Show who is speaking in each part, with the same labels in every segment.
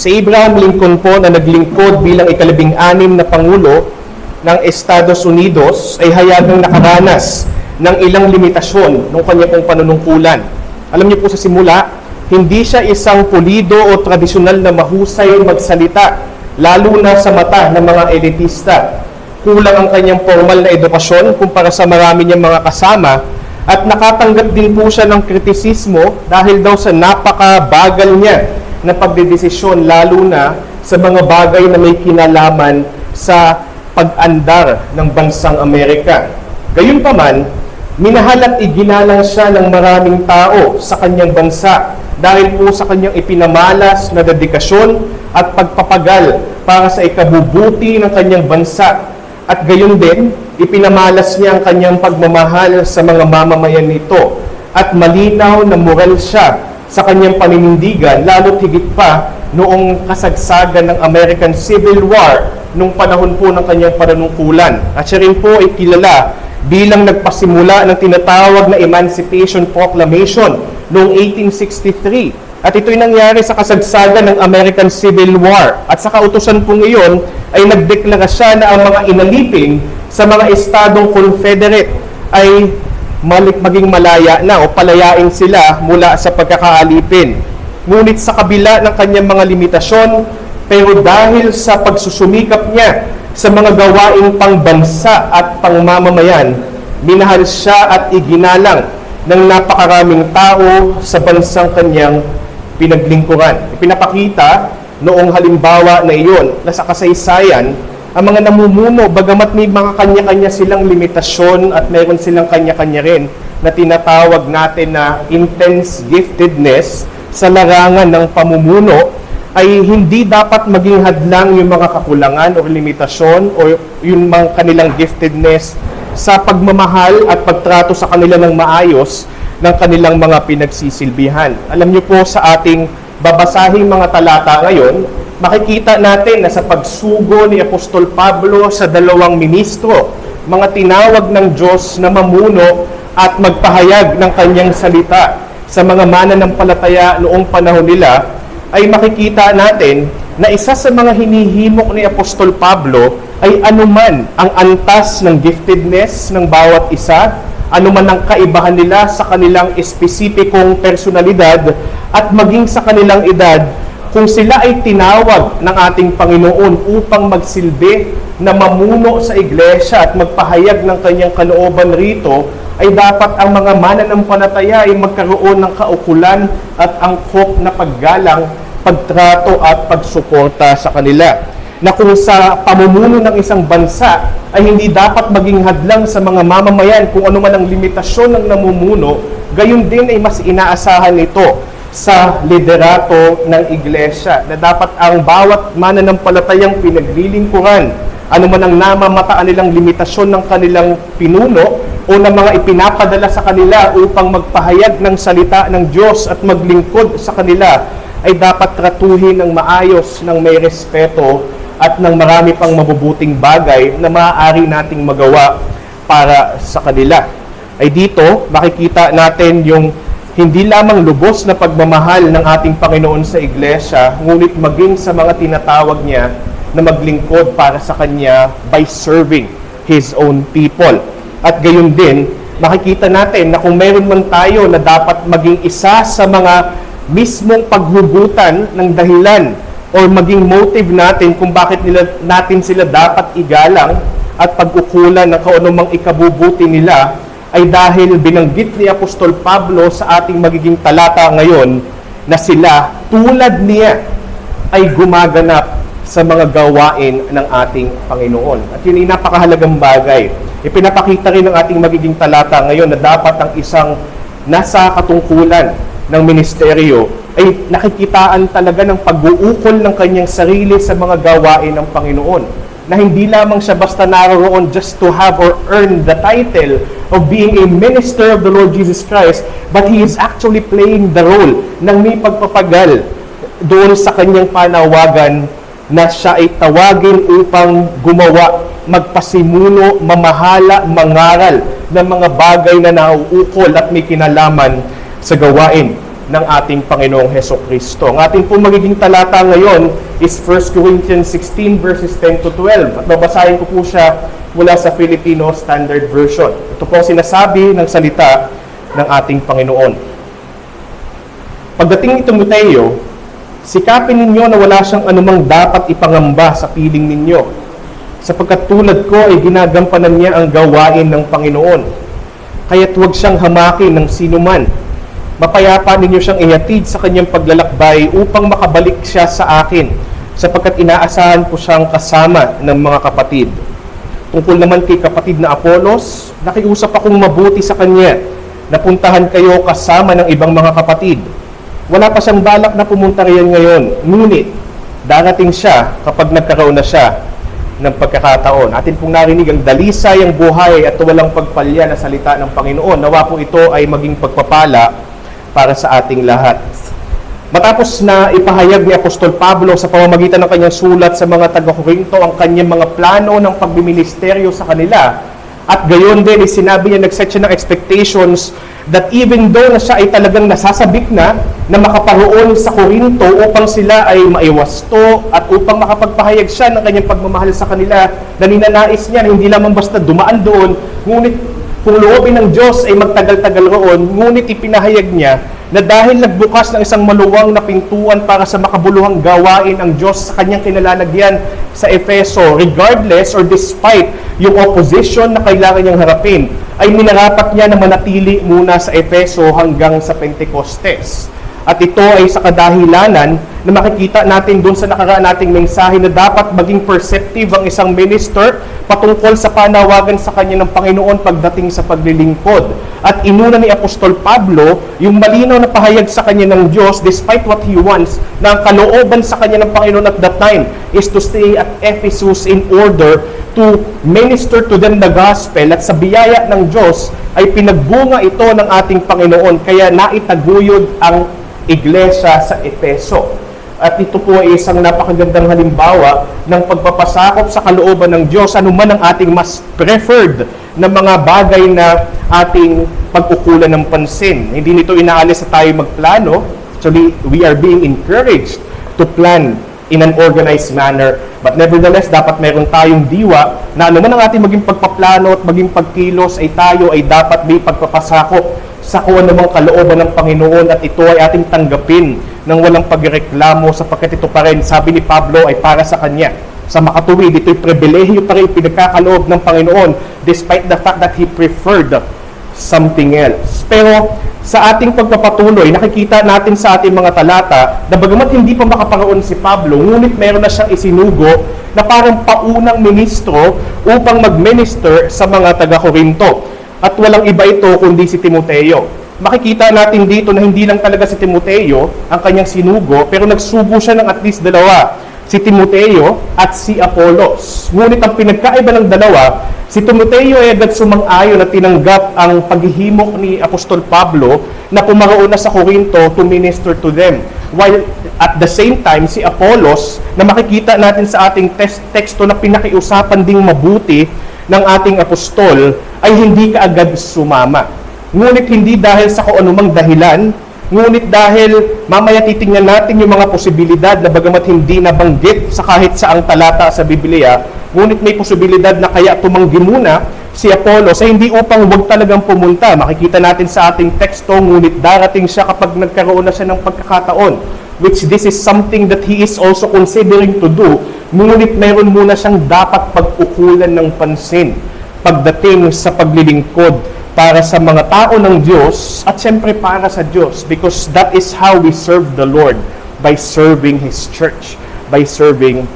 Speaker 1: Si Abraham Lincoln po na naglingkod bilang ika-16 na Pangulo ng Estados Unidos ay hayagang nakaranas ng ilang limitasyon ng kanya pong panunungkulan. Alam niyo po sa simula, hindi siya isang pulido o tradisyonal na mahusay magsalita, lalo na sa mata ng mga elitista. Kulang ang kanyang formal na edukasyon kumpara sa marami niyang mga kasama at nakatanggap din po siya ng kritisismo dahil daw sa napakabagal niya na pagdedesisyon, lalo na sa mga bagay na may kinalaman sa pag-andar ng bansang Amerika. Gayunpaman, minahal at iginalang siya ng maraming tao sa kanyang bansa dahil po sa kanyang ipinamalas na dedikasyon at pagpapagal para sa ikabubuti ng kanyang bansa. At gayon din, ipinamalas niya ang kanyang pagmamahal sa mga mamamayan nito at malinaw na moral siya sa kanyang paninindigan, lalo't higit pa noong kasagsagan ng American Civil War nung panahon po ng kanyang panunungkulan. At siya rin po ay kilala bilang nagpasimula ng tinatawag na Emancipation Proclamation noong 1863. At ito'y nangyari sa kasagsagan ng American Civil War. At sa kautusan po ngayon ay nagdeklara siya na ang mga inalipin sa mga estadong Confederate ay maging malaya na o palayain sila mula sa pagkakaalipin. Ngunit sa kabila ng kanyang mga limitasyon, pero dahil sa pagsusumikap niya sa mga gawaing pangbansa at pangmamamayan, minahal siya at iginalang ng napakaraming tao sa bansang kanyang pinaglingkuran. Ipinapakita noong halimbawa na iyon na sa kasaysayan, ang mga namumuno, bagamat may mga kanya-kanya silang limitasyon at mayroon silang kanya-kanya rin na tinatawag natin na intense giftedness sa larangan ng pamumuno, ay hindi dapat maging hadlang yung mga kakulangan o limitasyon o yung mga kanilang giftedness sa pagmamahal at pagtrato sa kanila ng maayos ng kanilang mga pinagsisilbihan. Alam niyo po, sa ating babasahing mga talata ngayon, makikita natin na sa pagsugo ni Apostol Pablo sa dalawang ministro, mga tinawag ng Diyos na mamuno at magpahayag ng kanyang salita sa mga mananampalataya noong panahon nila, ay makikita natin na isa sa mga hinihimok ni Apostol Pablo ay anuman ang antas ng giftedness ng bawat isa, anuman ang kaibahan nila sa kanilang espesipikong personalidad at maging sa kanilang edad, kung sila ay tinawag ng ating Panginoon upang magsilbi na mamuno sa iglesia at magpahayag ng kanyang kalooban rito, ay dapat ang mga mananampalataya ay magkaroon ng kaukulan at angkop na paggalang, pagtrato at pagsuporta sa kanila. Na kung sa pamumuno ng isang bansa ay hindi dapat maging hadlang sa mga mamamayan kung ano man ang limitasyon ng namumuno, gayon din ay mas inaasahan nito sa liderato ng iglesia, na dapat ang bawat mananampalatayang pinaglilingkuran, ano man ang namamataan nilang limitasyon ng kanilang pinuno o ng mga ipinapadala sa kanila upang magpahayag ng salita ng Diyos at maglingkod sa kanila, ay dapat tratuhin ng maayos, ng may respeto at ng marami pang mabubuting bagay na maaari nating magawa para sa kanila. Ay dito makikita natin yung hindi lamang lubos na pagmamahal ng ating Panginoon sa iglesia, ngunit maging sa mga tinatawag niya na maglingkod para sa Kanya by serving His own people. At gayon din, makikita natin na kung mayroon man tayo na dapat maging isa sa mga mismong paghugutan ng dahilan o maging motive natin kung bakit natin sila dapat igalang at pag-ukulan ng kaunumang ikabubuti nila, ay dahil binanggit ni Apostol Pablo sa ating magiging talata ngayon na sila tulad niya ay gumaganap sa mga gawain ng ating Panginoon. At yun ay napakahalagang bagay. Ipinapakita rin ng ating magiging talata ngayon na dapat ang isang nasa katungkulan ng ministeryo ay nakikitaan talaga ng pag-uukol ng kanyang sarili sa mga gawain ng Panginoon. Na hindi lamang siya basta naroon just to have or earn the title of being a minister of the Lord Jesus Christ, but he is actually playing the role ng may pagpapagal doon sa kanyang panawagan na siya ay tawagin upang gumawa, magpasimuno, mamahala, mangaral ng mga bagay na nauukol at may kinalaman sa gawain ng ating Panginoong Hesukristo. Ang ating pong magiging talata ngayon is 1 Corinthians 16 verses 10 to 12. At babasahin ko po siya mula sa Filipino Standard Version. Ito po ang sinasabi ng salita ng ating Panginoon. Pagdating ni Timoteo, sikapin ninyo na wala siyang anumang dapat ipangamba sa piling ninyo, sapagkat tulad ko ay ginagampanan niya ang gawain ng Panginoon. Kaya't huwag siyang hamakin ng sinuman. Mapayapa ninyo siyang ihatid sa kanyang paglalakbay upang makabalik siya sa akin, sapagkat inaasahan ko siyang kasama ng mga kapatid. Tungkol naman kay kapatid na Apolos, nakiusap akong mabuti sa kanya, napuntahan kayo kasama ng ibang mga kapatid. Wala pa siyang balak na pumunta riyan ngayon, ngunit darating siya kapag nagkaroon na siya ng pagkakataon. Atin pong narinig ang dalisay, ang buhay at walang pagpalya na salita ng Panginoon. Nawa po ito ay maging pagpapala para sa ating lahat. Matapos na ipahayag ni Apostol Pablo sa pamamagitan ng kanyang sulat sa mga taga-Korinto ang kanyang mga plano ng pagbiministeryo sa kanila, at gayon din sinabi niya, nag-set siya ng expectations that even though na siya ay talagang nasasabik na makaparoon sa Korinto upang sila ay maiwasto at upang makapagpahayag siya ng kanyang pagmamahal sa kanila, na ninanais niya na hindi lamang basta dumaan doon, ngunit kung loobin ng Diyos ay magtagal-tagal roon, ngunit ipinahayag niya na dahil nagbukas ng isang maluwang na pintuan para sa makabuluhang gawain ang Diyos sa kanyang kinalalagyan sa Efeso, regardless or despite yung opposition na kailangan niyang harapin, ay minarapat niya na manatili muna sa Efeso hanggang sa Pentecostes. At ito ay sa kadahilanan na makikita natin doon sa nakaraan nating mensahe na dapat maging perceptive ang isang minister patungkol sa panawagan sa kanya ng Panginoon pagdating sa paglilingkod. At inuna ni Apostol Pablo yung malinaw na pahayag sa kanya ng Diyos despite what he wants, na ang kalooban sa kanya ng Panginoon at that time is to stay at Ephesus in order to minister to them the gospel. At sa biyaya ng Diyos ay pinagbunga ito ng ating Panginoon, kaya naitaguyod ang iglesia sa Efeso. At ito po ay isang napakagandang halimbawa ng pagpapasakop sa kalooban ng Diyos, anuman ang ating mas preferred na mga bagay na ating pagkukulan ng pansin. Hindi nito inaalis sa tayo magplano. Actually, we are being encouraged to plan in an organized manner. But nevertheless, dapat meron tayong diwa na anuman ang ating maging pagpaplano at maging pagkilos ay tayo ay dapat may pagpapasakop sa kung anumang kalooban ng Panginoon, at ito ay ating tanggapin ng walang pagreklamo, sapagkat ito pa rin, sabi ni Pablo, ay para sa kanya. Sa makatuwid, ito'y pribilehiyo pa rin pinagkakaloob ng Panginoon despite the fact that he preferred something else. Pero sa ating pagpapatuloy, nakikita natin sa ating mga talata na bagamat hindi pa makaparoon si Pablo, ngunit meron na siyang isinugo na parang paunang ministro upang mag-minister sa mga taga-Korinto. At walang iba ito kundi si Timoteo. Makikita natin dito na hindi lang talaga si Timoteo ang kanyang sinugo, pero nagsugo siya ng at least dalawa, si Timoteo at si Apolos. Ngunit ang pinagkaiba ng dalawa, si Timoteo ay agad sumang-ayon na tinanggap ang paghihimok ni Apostol Pablo na pumaroon na sa Korinto to minister to them. While at the same time, si Apolos, na makikita natin sa ating teksto na pinakiusapan ding mabuti ng ating apostol, ay hindi kaagad sumama. Ngunit hindi dahil sa kung anumang dahilan, ngunit dahil mamaya titingnan natin yung mga posibilidad na bagamat hindi nabanggit sa kahit saang talata sa Biblia, ngunit may posibilidad na kaya tumanggi muna si Apollos ay hindi upang wag talagang pumunta. Makikita natin sa ating teksto, ngunit darating siya kapag nagkaroon na siya ng pagkakataon, which this is something that he is also considering to do. Ngunit mayroon muna siyang dapat pag-ukulan ng pansin pagdating sa paglilingkod para sa mga tao ng Diyos at siyempre para sa Diyos, because that is how we serve the Lord, by serving His church, by serving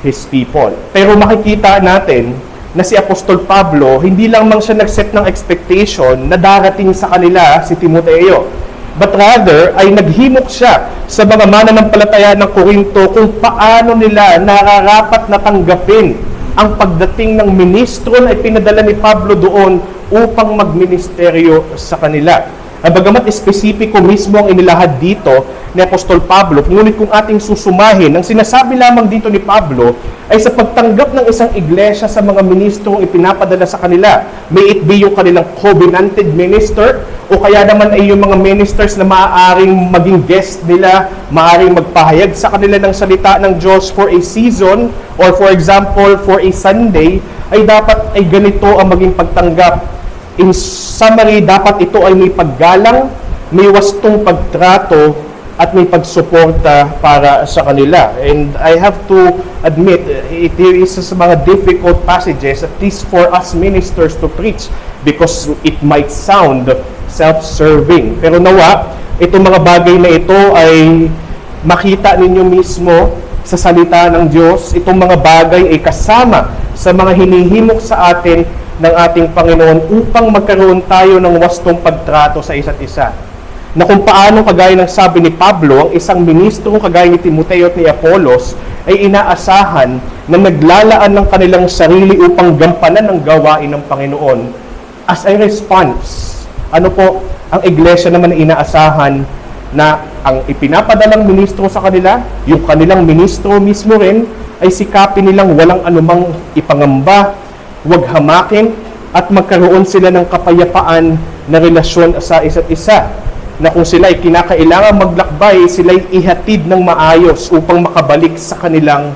Speaker 1: His people. Pero makikita natin na si Apostol Pablo, hindi lang siya nag-set ng expectation na darating sa kanila si Timoteo, but rather ay naghimok siya sa mga mananampalataya ng Korinto kung paano nila nararapat na tanggapin ang pagdating ng ministro na ipinadala ni Pablo doon upang magministeryo sa kanila. Bagamat espesipiko mismo ang inilahad dito ni Apostol Pablo, ngunit kung ating susumahin, ang sinasabi lamang dito ni Pablo ay sa pagtanggap ng isang iglesia sa mga ministrong ipinapadala sa kanila. May it be yung kanilang covenanted minister, o kaya naman ay yung mga ministers na maaaring maging guest nila, maaaring magpahayag sa kanila ng salita ng Diyos for a season, or for example, for a Sunday, ay dapat ay ganito ang maging pagtanggap. In summary, dapat ito ay may paggalang, may wastong pagtrato, at may pagsuporta para sa kanila. And I have to admit, it is sa mga difficult passages, at least for us ministers to preach, because it might sound self-serving. Pero nawa, itong mga bagay na ito ay makita ninyo mismo sa salita ng Diyos. Itong mga bagay ay kasama sa mga hinihimok sa atin ng ating Panginoon upang magkaroon tayo ng wastong pagtrato sa isa't isa. Na kung paano, kagaya ng sabi ni Pablo, ang isang ministro kagaya ni Timoteo at ni Apolos ay inaasahan na naglalaan ng kanilang sarili upang gampanan ang gawain ng Panginoon as a response. Ano po, ang iglesia naman ay inaasahan na ang ipinapadalang ministro sa kanila, yung kanilang ministro mismo rin, ay sikapin nilang walang anumang ipangamba, huwag hamakin, at magkaroon sila ng kapayapaan na relasyon sa isa't isa. Na kung sila ay kinakailangan maglakbay, sila ay ihatid ng maayos upang makabalik sa kanilang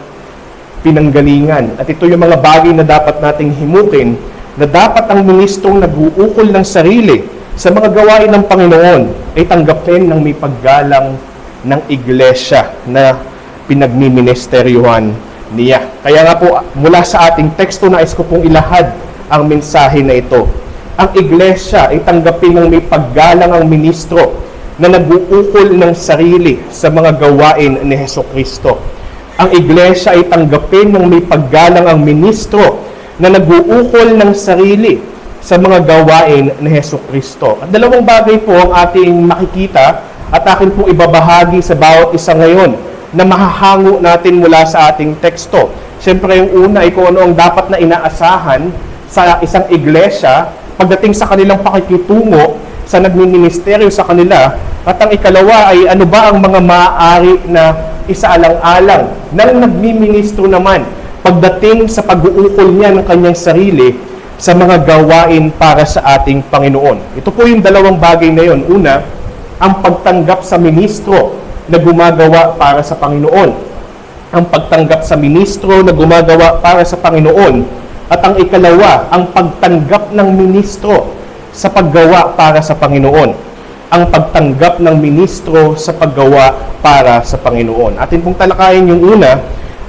Speaker 1: pinanggalingan. At ito yung mga bagay na dapat nating himukin, na dapat ang ministrong nag-uukol ng sarili sa mga gawain ng Panginoon ay tanggapin ng may paggalang ng iglesia na pinagmiministeryuhan niya. Kaya nga po, mula sa ating teksto, nais ko pong ilahad ang mensahe na ito. Ang iglesia ay tanggapin ng may paggalang ang ministro na nag-uukol ng sarili sa mga gawain ni Hesukristo. Ang iglesia ay tanggapin ng may paggalang ang ministro na nag-uukol ng sarili sa mga gawain ni Hesukristo. At dalawang bagay po ang ating makikita at akin pong ibabahagi sa bawat isa ngayon na mahahango natin mula sa ating teksto. Siyempre, yung una ay kung ano ang dapat na inaasahan sa isang iglesia pagdating sa kanilang pakikitungo sa nagministeryo sa kanila. At ang ikalawa ay ano ba ang mga maaari na isaalang-alang ng nagmiministro naman pagdating sa pag-uukol niya ng kanyang sarili sa mga gawain para sa ating Panginoon. Ito po yung dalawang bagay na yun. Una, ang pagtanggap sa ministro na gumagawa para sa Panginoon. Ang pagtanggap sa ministro na gumagawa para sa Panginoon. At ang ikalawa, ang pagtanggap ng ministro sa paggawa para sa Panginoon. Ang pagtanggap ng ministro sa paggawa para sa Panginoon. Atin pong talakayin yung una,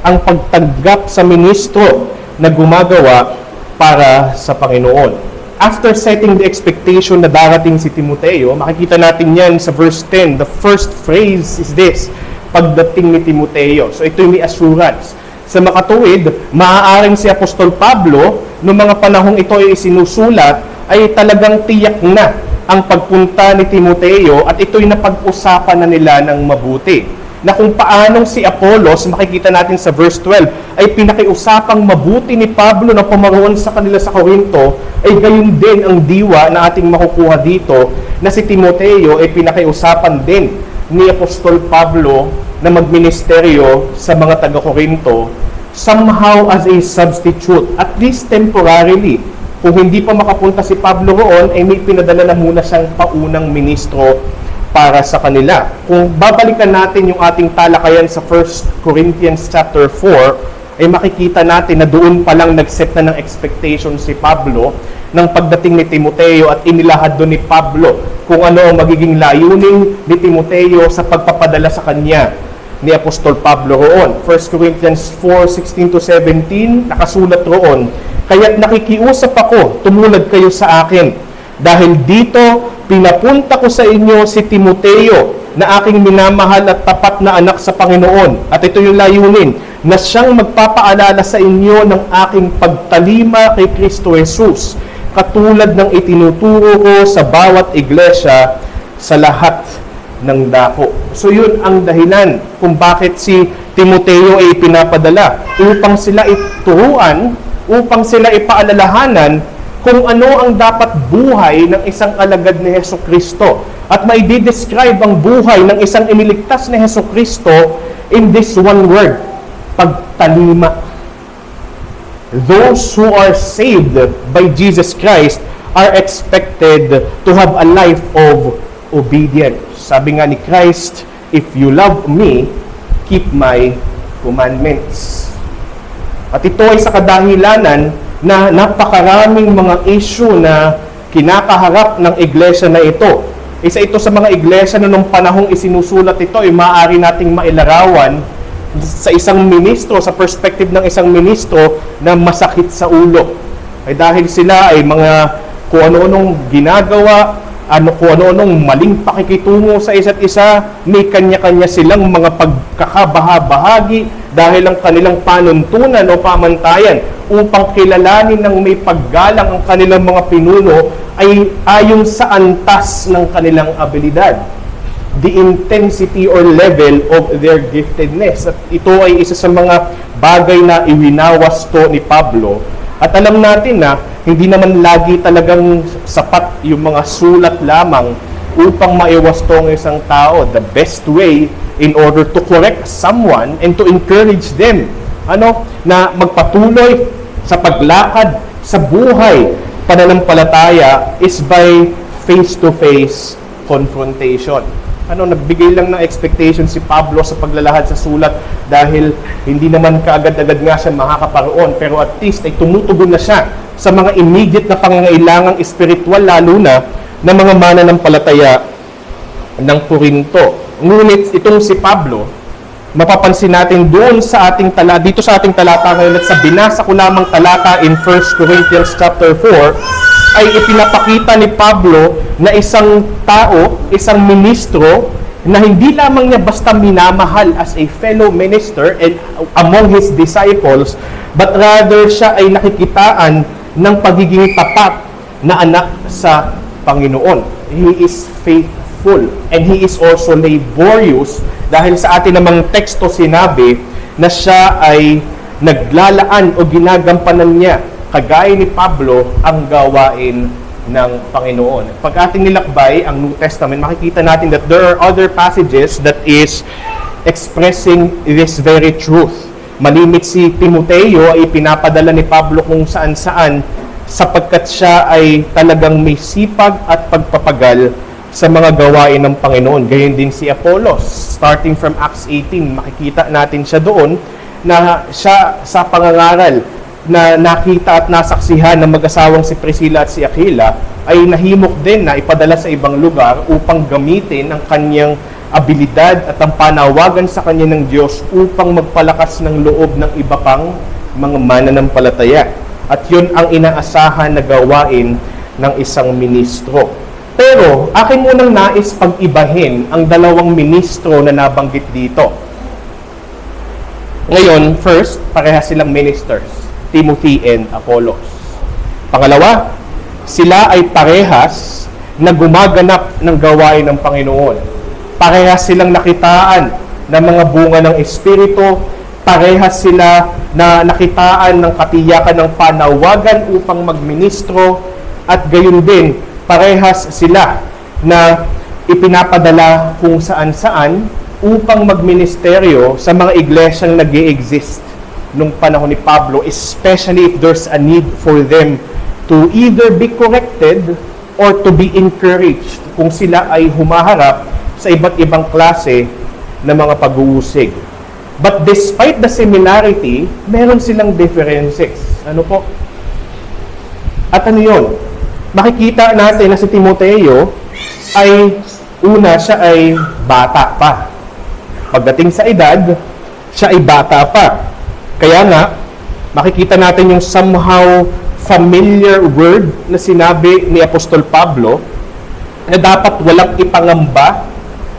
Speaker 1: ang pagtanggap sa ministro na gumagawa para sa Panginoon. After setting the expectation na darating si Timoteo, makikita natin yan sa verse 10. The first phrase is this, pagdating ni Timoteo. So ito yung may assurance. Sa makatuwid, maaaring si Apostol Pablo, noong mga panahong ito ay isinusulat, ay talagang tiyak na ang pagpunta ni Timoteo at ito'y napag-usapan na nila ng mabuti. Na kung paanong si Apollos, makikita natin sa verse 12, ay pinakiusapang mabuti ni Pablo na pumaroon sa kanila sa Corinto, ay gayon din ang diwa na ating makukuha dito, na si Timoteo ay pinakiusapan din ni Apostol Pablo na magministeryo sa mga taga-Corinto, somehow as a substitute, at least temporarily. Kung hindi pa makapunta si Pablo roon, ay may pinadala na muna siyang paunang ministro para sa kanila. Kung babalikan natin yung ating talakayan sa 1 Corinthians chapter 4, ay makikita natin na doon pa lang nag-set na ng expectation si Pablo ng pagdating ni Timoteo at inilahad doon ni Pablo kung ano ang magiging layunin ni Timoteo sa pagpapadala sa kanya ni Apostol Pablo roon. 1 Corinthians 4:16-17, nakasulat roon, kaya't nakikiusap ako, tumulad kayo sa akin. Dahil dito, pinapunta ko sa inyo si Timoteo na aking minamahal at tapat na anak sa Panginoon. At ito yung layunin, na siyang magpapaalala sa inyo ng aking pagtalima kay Kristo Jesus, katulad ng itinuturo ko sa bawat iglesia sa lahat ng dako. So yun ang dahilan kung bakit si Timoteo ay pinapadala, upang sila ituruan, upang sila ipaalalahanan kung ano ang dapat buhay ng isang alagad ni Hesukristo. At may describe ang buhay ng isang iniligtas ni Hesukristo in this one word, pagtalima. Those who are saved by Jesus Christ are expected to have a life of obedience. Sabi nga ni Christ, if you love me, keep my commandments. At ito ay sa kadahilanan na napakaraming mga issue na kinakaharap ng iglesia na ito. Isa ito sa mga iglesia na nung panahong isinusulat ito ay maaari nating mailarawan sa isang ministro, sa perspective ng isang ministro na masakit sa ulo. Ay dahil sila ay mga kung ano-anong ginagawa, kung ano-anong maling pakikitungo sa isa't isa, may kanya-kanya silang mga pagkakabaha-bahagi dahil ang kanilang panuntunan o pamantayan upang kilalanin ng may paggalang ang kanilang mga pinuno ay ayon sa antas ng kanilang abilidad, the intensity or level of their giftedness. At ito ay isa sa mga bagay na iwinawas to ni Pablo. At alam natin na hindi naman lagi talagang sapat yung mga sulat lamang upang maiwas to ng isang tao. The best way in order to correct someone and to encourage them na magpatuloy sa paglakad sa buhay pananampalataya is by face-to-face confrontation. Nagbigay lang ng expectation si Pablo sa paglalahad sa sulat dahil hindi naman kaagad-agad nga siya makakaparoon, pero at least ay tumutugon na siya sa mga immediate na pangangailangang espiritual, lalo na ng mga mananampalataya ng Korinto. Ngunit itong si Pablo, mapapansin natin doon sa ating dito sa ating talata ngayon at sa binasa ko lamang talata in 1 Corinthians chapter 4, ay ipinapakita ni Pablo na isang tao, isang ministro, na hindi lamang niya basta minamahal as a fellow minister and among his disciples, but rather siya ay nakikitaan ng pagiging tapat na anak sa Panginoon. He is faithful and he is also laborious dahil sa atin namang teksto sinabi na siya ay naglalaan o ginagampanan niya kagaya ni Pablo ang gawain ng Panginoon. Pag ating nilakbay ang New Testament, makikita natin that there are other passages that is expressing this very truth. Malimit si Timoteo ay pinapadala ni Pablo kung saan-saan sapagkat siya ay talagang may sipag at pagpapagal sa mga gawain ng Panginoon. Gayon din si Apollos. Starting from Acts 18, makikita natin siya doon na siya sa pangangaral na nakita at nasaksihan ng mag-asawang si Priscilla at si Aquila ay nahimok din na ipadala sa ibang lugar upang gamitin ang kanyang abilidad at ang panawagan sa kanya ng Diyos upang magpalakas ng loob ng iba pang mga mananampalataya. At yun ang inaasahan na gawain ng isang ministro. Pero akin munang nais pag-ibahin ang dalawang ministro na nabanggit dito. Ngayon, first, parehas silang ministers, Timothy and Apollos. Pangalawa, sila ay parehas na gumaganap ng gawain ng Panginoon. Parehas silang nakitaan ng mga bunga ng Espiritu. Parehas sila na nakitaan ng katiyakan ng panawagan upang magministro. At gayon din, parehas sila na ipinapadala kung saan-saan upang magministeryo sa mga iglesyang nag-i-exist nung panahon ni Pablo, especially if there's a need for them to either be corrected or to be encouraged kung sila ay humaharap sa iba't ibang klase ng mga pag-uusig. But despite the similarity, meron silang differences. Ano po? At ano yun? Makikita natin na si Timoteo ay una, siya ay bata pa. Pagdating sa edad, siya ay bata pa. Kaya nga, makikita natin yung somehow familiar word na sinabi ni Apostol Pablo na dapat walang ipangamba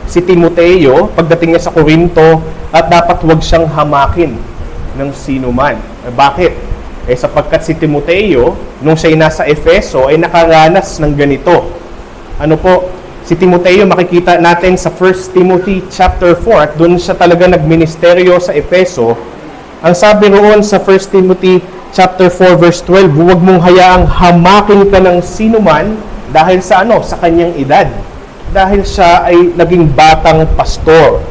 Speaker 1: si Timoteo pagdating niya sa Korinto at dapat wag siyang hamakin ng sino man. Bakit? Sapagkat si Timoteo, nung siya'y nasa Efeso, ay nakaranas ng ganito. Ano po? Si Timoteo, makikita natin sa 1 Timothy chapter 4, at doon siya talaga nagministeryo sa Efeso. Ang sabi roon sa 1 Timothy chapter 4 verse 12, huwag mong hayaang hamakin ka ng sino man dahil sa sa kanyang edad. Dahil siya ay naging batang pastor.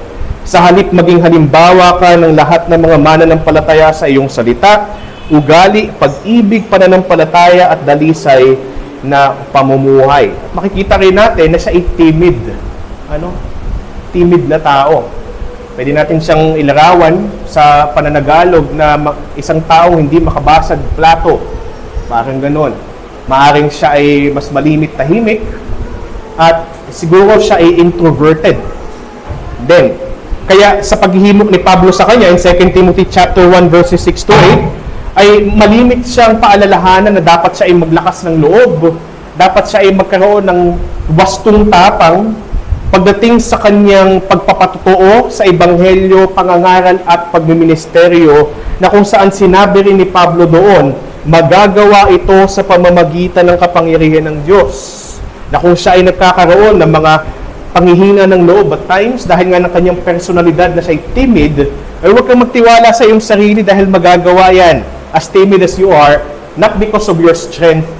Speaker 1: Sa halip maging halimbawa ka ng lahat ng mga mananampalataya sa iyong salita, ugali, pag-ibig, pananampalataya at dalisay na pamumuhay. At makikita rin natin na siya ay timid. Timid na tao. Pwede natin siyang ilarawan sa pananagalog na isang tao hindi makabasag plato. Parang ganon. Maaring siya ay mas malimit tahimik at siguro siya ay introverted. Then, kaya sa paghihimok ni Pablo sa kanya in 2 Timothy chapter 1 verses 6 to 8 ay malimit siyang paalalahanan na dapat siya ay maglakas ng loob, dapat siya ay magkaroon ng wastong tapang pagdating sa kanyang pagpapatotoo sa ebanghelyo, pangangaral at pagmiministeryo, na kung saan sinabi rin ni Pablo doon, magagawa ito sa pamamagitan ng kapangyarihan ng Diyos. Na kung siya ay nagkakaroon ng mga panghihina ng loob at times dahil nga ng kanyang personalidad na siya ay timid, ay huwag kang magtiwala sa iyong sarili dahil magagawa yan as timid as you are, not because of your strength,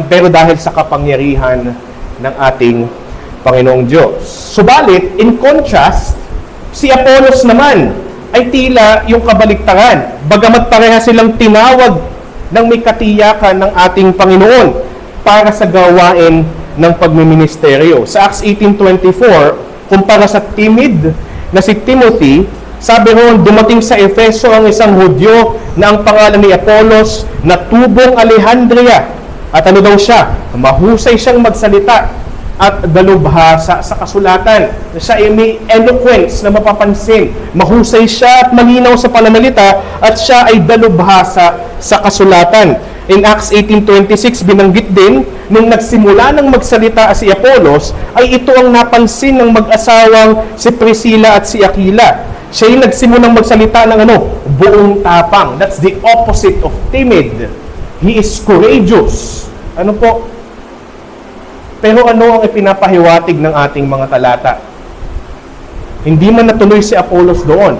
Speaker 1: pero dahil sa kapangyarihan ng ating Panginoong Diyos. Subalit, in contrast, si Apollos naman ay tila yung kabaliktaran. Bagamat pareha silang tinawag ng may katiyakan ng ating Panginoon para sa gawain ng pagmiministeryo. Sa Acts 18:24, kumpara sa timid na si Timothy, sabi roon, dumating sa Efeso ang isang Hudyo na ang pangalan ni Apollos na tubong Alejandria. At ano daw siya? Mahusay siyang magsalita at dalubhasa sa kasulatan. Siya ay may eloquence na mapapansin. Mahusay siya at malinaw sa pananalita at siya ay dalubhasa sa kasulatan. In Acts 18:26, binanggit din, nung nagsimula ng magsalita si Apollos, ay ito ang napansin ng mag-asawang si Priscilla at si Aquila. Siya ay nagsimulang magsalita ng buong tapang. That's the opposite of timid. He is courageous. Pero ano ang ipinapahiwatig ng ating mga talata? Hindi man natuloy si Apollos doon.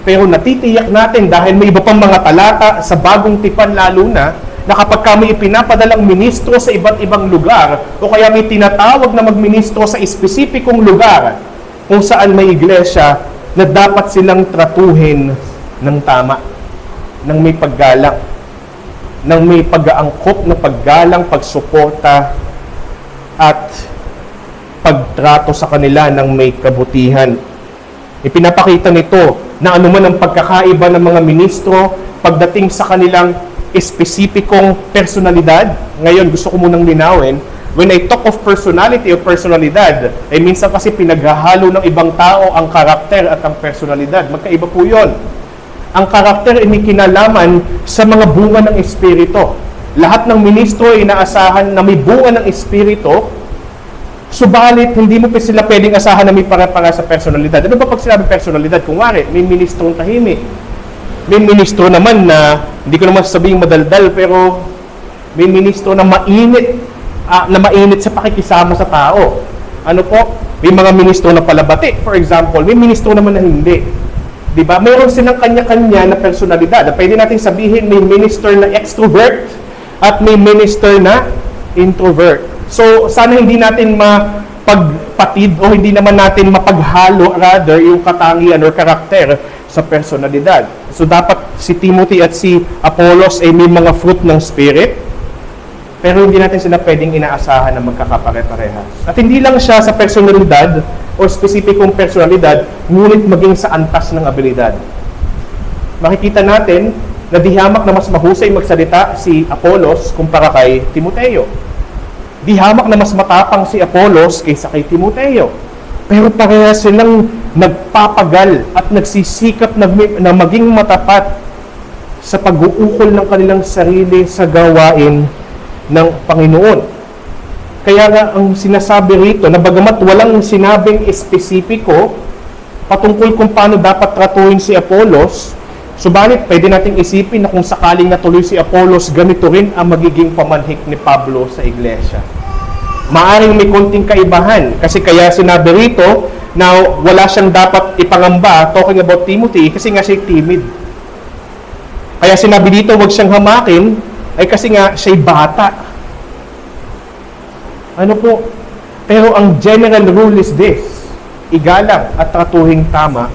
Speaker 1: Pero natitiyak natin dahil may iba pang mga talata sa bagong tipan lalo na kapag kami ipinapadalang ministro sa iba't ibang lugar o kaya may tinatawag na magministro sa espesipikong lugar kung saan may iglesia na dapat silang tratuhin ng tama, ng may paggalang, ng may pag-aangkop na paggalang, pagsuporta at pagtrato sa kanila ng may kabutihan. Ipinapakita nito na anuman ang pagkakaiba ng mga ministro pagdating sa kanilang espesipikong personalidad. Ngayon, gusto ko munang linawin, when I talk of personality o personalidad, ay minsan kasi pinaghahalo ng ibang tao ang karakter at ang personalidad. Magkaiba po yun. Ang karakter ay may kinalaman sa mga bunga ng espiritu. Lahat ng ministro ay inaasahan na may bunga ng espiritu, subalit hindi mo pa sila pwedeng asahan na may para-para sa personalidad. Ano ba pag sinabi personalidad? Kung wari, may ministrong tahimik. May ministro naman na, hindi ko naman sabihing madaldal, pero may ministro na mainit sa pakikisama sa tao. May mga ministro na palabati. For example, may ministro naman na hindi. Diba? Mayroon silang kanya-kanya na personalidad. Pwede natin sabihin may minister na extrovert at may minister na introvert. So, sana hindi natin mapagpatid o hindi naman natin mapaghalo rather yung katangian or karakter sa personalidad. So, dapat si Timothy at si Apollos ay may mga fruit ng Spirit, pero hindi natin sila pwedeng inaasahan na magkakapare-parehas. At hindi lang siya sa personalidad o spesipikong personalidad, ngunit maging sa antas ng abilidad. Makikita natin na dihamak na mas mahusay magsalita si Apollos kumpara kay Timoteo. Dihamak na mas matapang si Apollos kaysa kay Timoteo. Pero parehas silang nagpapagal at nagsisikap na maging matapat sa pag-uukol ng kanilang sarili sa gawain ng Panginoon. Kaya nga ang sinasabi rito na bagamat walang sinabing espesipiko patungkol kung paano dapat tratuhin si Apollos, subalit pwede nating isipin na kung sakaling natuloy si Apollos, ganito rin ang magiging pamanhik ni Pablo sa iglesia. Maaring may konting kaibahan kasi kaya sinabi rito na wala siyang dapat ipangamba, talking about Timothy, kasi nga siya timid. Kaya sinabi dito, huwag siyang hamakin, ay kasi nga, siya'y bata. Ano po? Pero ang general rule is this, igalang at tratuhing tama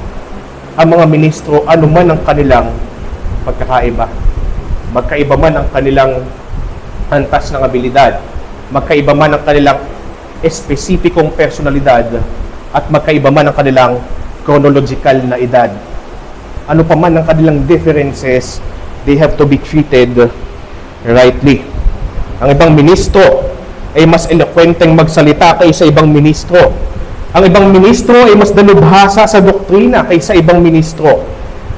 Speaker 1: ang mga ministro, anuman ang kanilang pagkakaiba. Magkaiba man ang kanilang antas ng abilidad, magkaiba man ang kanilang espesipikong personalidad, at magkaiba man ang kanilang chronological na edad. Ano pa man ang kanilang differences, they have to be treated rightly. Ang ibang ministro ay mas elokwenteng magsalita kaysa ibang ministro. Ang ibang ministro ay mas dalubhasa sa doktrina kaysa ibang ministro.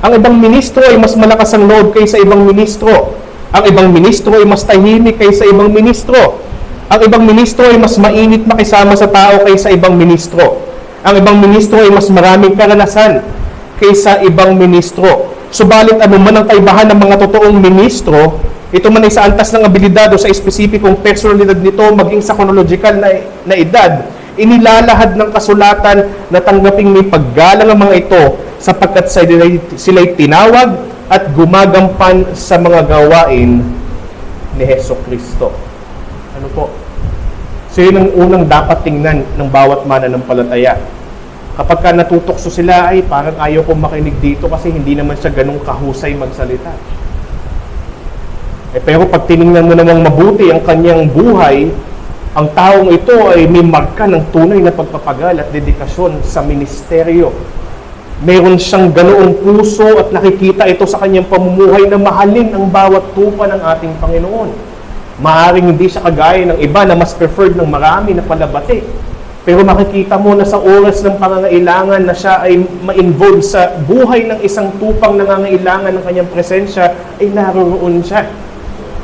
Speaker 1: Ang ibang ministro ay mas malakas ang loob kaysa ibang ministro. Ang ibang ministro ay mas tahimik kaysa ibang ministro. Ang ibang ministro ay mas mainit makisama sa tao kaysa ibang ministro. Ang ibang ministro ay mas maraming karanasan kaysa ibang ministro. Subalit anuman ang kaibahan ng mga totoong ministro, ito man ay sa antas ng abilidad o sa espesipikong personalidad nito, maging sa chronological na edad, inilalahad ng kasulatan na tanggaping may paggalang ang mga ito sapagkat sila'y tinawag at gumagampan sa mga gawain ni Hesukristo. Ano po? So yun ang unang dapat tingnan ng bawat mananampalataya. Kapag ka natutokso sila, ay parang ayaw kong makinig dito kasi hindi naman siya ganun kahusay magsalita. Pero pag tinignan mo namang mabuti ang kanyang buhay, ang taong ito ay may marka ng tunay na pagpapagal at dedikasyon sa ministeryo. Meron siyang ganoong puso at nakikita ito sa kanyang pamumuhay na mahalin ang bawat tupa ng ating Panginoon. Maaring hindi siya kagaya ng iba na mas preferred ng marami na palabati. Pero makikita mo na sa oras ng pangangailangan na siya ay ma-involve sa buhay ng isang tupang nangangailangan ng kanyang presensya, ay naroon siya.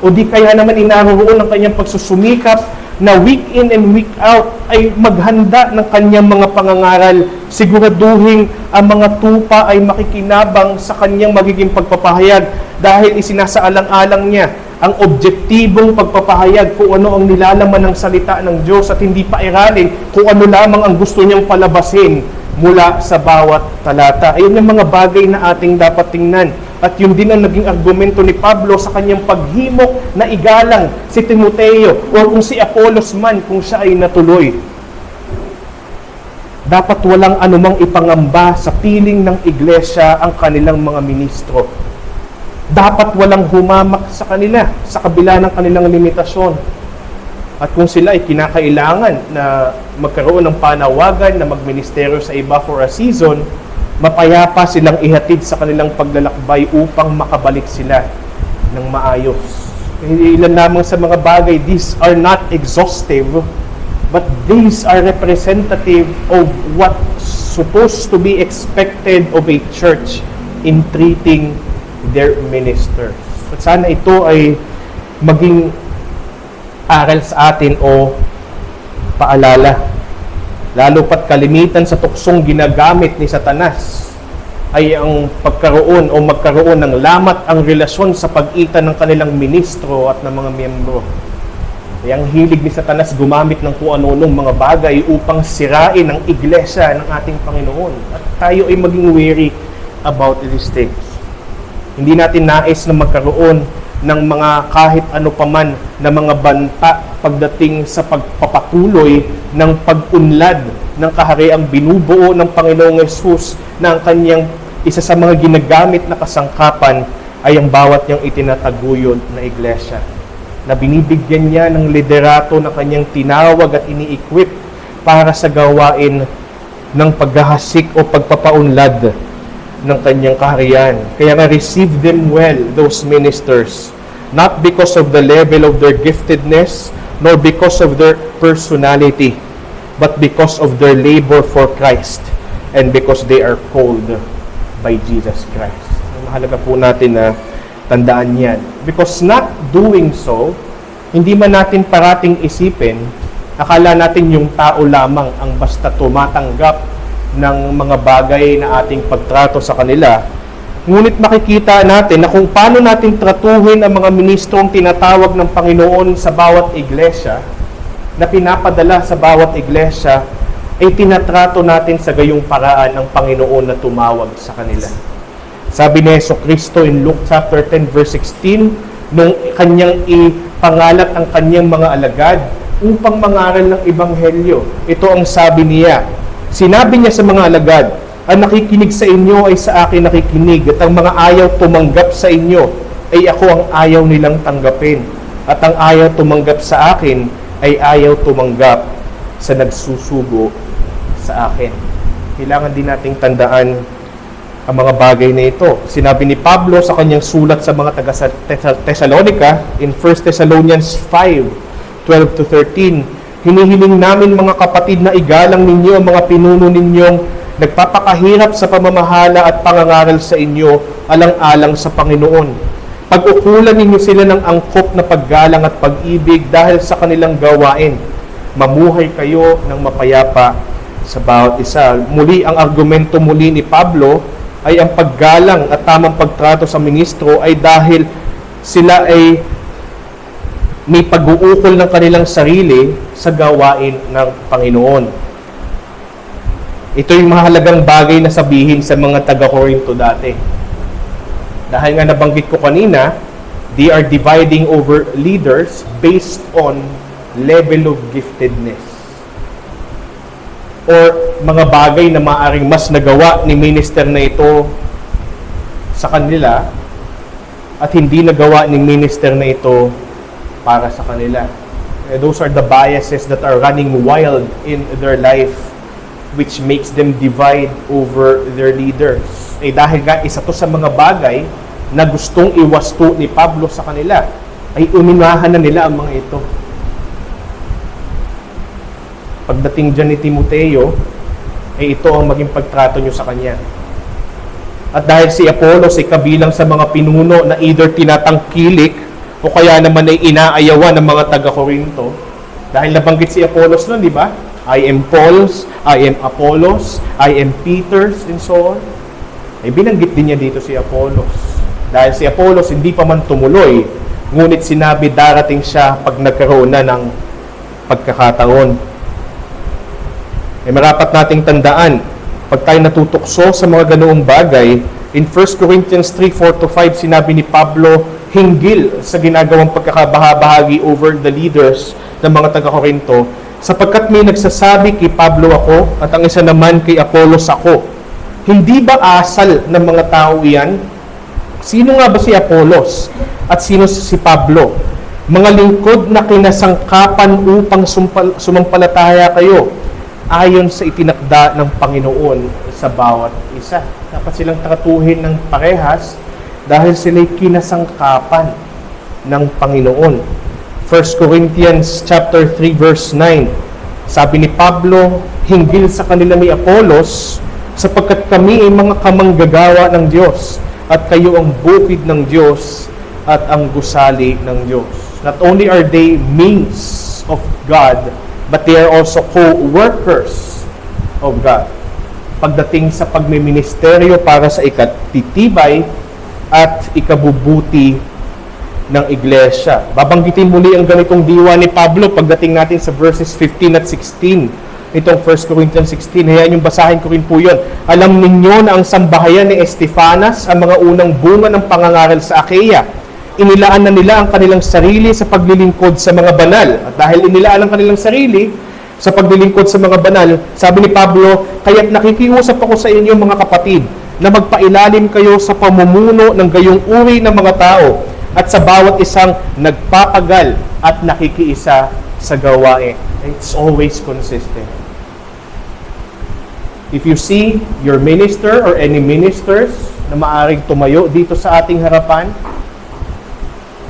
Speaker 1: O di kaya naman inaroon ang kanyang pagsusumikap na week in and week out ay maghanda ng kanyang mga pangangaral, siguraduhin ang mga tupa ay makikinabang sa kanyang magiging pagpapahayag dahil isinasaalang-alang niya ang objektibong pagpapahayag kung ano ang nilalaman ng salita ng Diyos at hindi pairalin kung ano lamang ang gusto niyang palabasin mula sa bawat talata. Ayun yung mga bagay na ating dapat tingnan. At yun din ang naging argumento ni Pablo sa kanyang paghimok na igalang si Timoteo o kung si Apollos man kung siya ay natuloy. Dapat walang anumang ipangamba sa piling ng iglesia ang kanilang mga ministro. Dapat walang humamak sa kanila sa kabila ng kanilang limitasyon. At kung sila ay kinakailangan na magkaroon ng panawagan na magministeryo sa iba for a season, mapayapa silang ihatid sa kanilang paglalakbay upang makabalik sila ng maayos. Ilan lamang sa mga bagay, these are not exhaustive, but these are representative of what's supposed to be expected of a church in treating their ministers. At sana ito ay maging aral sa atin o paalala. Lalo pat kalimitan sa tuksong ginagamit ni Satanas ay ang pagkaroon o magkaroon ng lamat ang relasyon sa pagitan ng kanilang ministro at ng mga miyembro. Ay ang hilig ni Satanas gumamit ng kung ano-anong mga bagay upang sirain ang iglesia ng ating Panginoon. At tayo ay maging wary about these things. Hindi natin nais na magkaroon ng mga kahit ano paman na mga banta pagdating sa pagpapatuloy ng pag-unlad ng kahariang binubuo ng Panginoong Yesus na ang kanyang isa sa mga ginagamit na kasangkapan ay ang bawat niyang itinataguyod na iglesia. Na binibigyan niya ng liderato na kanyang tinawag at ini-equip para sa gawain ng paghahasik o pagpapaunlad ng kanyang kaharian. Kaya nga receive them well, those ministers, not because of the level of their giftedness, nor because of their personality, but because of their labor for Christ, and because they are called by Jesus Christ. Mahalaga po natin na tandaan yan. Because not doing so, hindi man natin parating isipin, akala natin yung tao lamang ang basta tumatanggap ng mga bagay na ating pagtrato sa kanila. Ngunit makikita natin na kung paano natin tratuhin ang mga ministrong tinatawag ng Panginoon sa bawat iglesia, na pinapadala sa bawat iglesia, ay tinatrato natin sa gayong paraan ng Panginoon na tumawag sa kanila. Sabi ni Jesucristo in Luke chapter 10 verse 16, nung kanyang ipangalat ang kanyang mga alagad upang mangaral ng ebanghelyo. Ito ang sabi niya. Sinabi niya sa mga alagad, ang nakikinig sa inyo ay sa akin nakikinig, at ang mga ayaw tumanggap sa inyo ay ako ang ayaw nilang tanggapin. At ang ayaw tumanggap sa akin ay ayaw tumanggap sa nagsusugo sa akin. Kailangan din nating tandaan ang mga bagay na ito. Sinabi ni Pablo sa kanyang sulat sa mga taga Thessalonica in 1 Thessalonians 5:12-13, hinihiling namin mga kapatid na igalang ninyo ang mga pinuno ninyong nagpapakahirap sa pamamahala at pangangaral sa inyo alang-alang sa Panginoon. Pag-ukulan ninyo sila ng angkop na paggalang at pag-ibig dahil sa kanilang gawain. Mamuhay kayo ng mapayapa sa bawat isa. Muli, ang argumento muli ni Pablo ay ang paggalang at tamang pagtrato sa ministro ay dahil sila ay may pag-uukol ng kanilang sarili sa gawain ng Panginoon. Ito yung mahalagang bagay na sabihin sa mga taga-Corinto dati. Dahil nga nabanggit ko kanina, they are dividing over leaders based on level of giftedness. Or mga bagay na maaaring mas nagawa ni minister na ito sa kanila at hindi nagawa ni minister na ito para sa kanila. Those are the biases that are running wild in their life, which makes them divide over their leaders. Dahil nga isa to sa mga bagay na gustong iwasto ni Pablo sa kanila, ay uminahan na nila ang mga ito. Pagdating dyan ni Timoteo, ay ito ang maging pagtrato nyo sa kanya. At dahil si Apollos ay kabilang sa mga pinuno na either tinatangkilik o kaya naman ay inaayawan ng mga taga-Corinto, dahil nabanggit si Apollos nun, di ba? I am Paul's, I am Apollos, I am Peter's, and so on. Ay binanggit din niya dito si Apollos. Dahil si Apollos hindi pa man tumuloy, ngunit sinabi darating siya pag nagkaroon na ng pagkakataon. Marapat nating tandaan, pag tayo natutukso sa mga ganoong bagay, in 1 Corinthians 3:4-5, sinabi ni Pablo, hinggil sa ginagawang pagkakabahabahagi over the leaders ng mga taga-Corinto, sapagkat may nagsasabi kay Pablo ako at ang isa naman kay Apollos ako. Hindi ba asal ng mga tao iyan? Sino nga ba si Apollos? At sino si Pablo? Mga lingkod na kinasangkapan upang sumampalataya kayo ayon sa itinakda ng Panginoon sa bawat isa. Dapat silang tratuhin ng parehas dahil sila'y kinasangkapan ng Panginoon. 1 Corinthians chapter 3 verse 9. Sabi ni Pablo, hinggil sa kanila ni Apollos, sapagkat kami ay mga kamanggagawa ng Diyos, at kayo ang bukid ng Diyos at ang gusali ng Diyos. Not only are they means of God, but they are also co-workers of God. Pagdating sa pagmiministeryo para sa ikatitibay at ikabubuti ng iglesia. Babanggitin muli ang ganitong diwa ni Pablo pagdating natin sa verses 15 at 16. Itong 1 Corinthians 16, hayaan yung basahin ko rin po yun. Alam ninyo na ang sambahayan ni Estefanas, ang mga unang bunga ng pangangaral sa Achaia. Inilaan na nila ang kanilang sarili sa paglilingkod sa mga banal. At dahil inilaan ang kanilang sarili sa paglilingkod sa mga banal, sabi ni Pablo, kaya't nakikiusap ako sa inyo mga kapatid, na magpailalim kayo sa pamumuno ng gayong uri ng mga tao at sa bawat isang nagpapagal at nakikiisa sa gawain. It's always consistent. If you see your minister or any ministers na maaring tumayo dito sa ating harapan,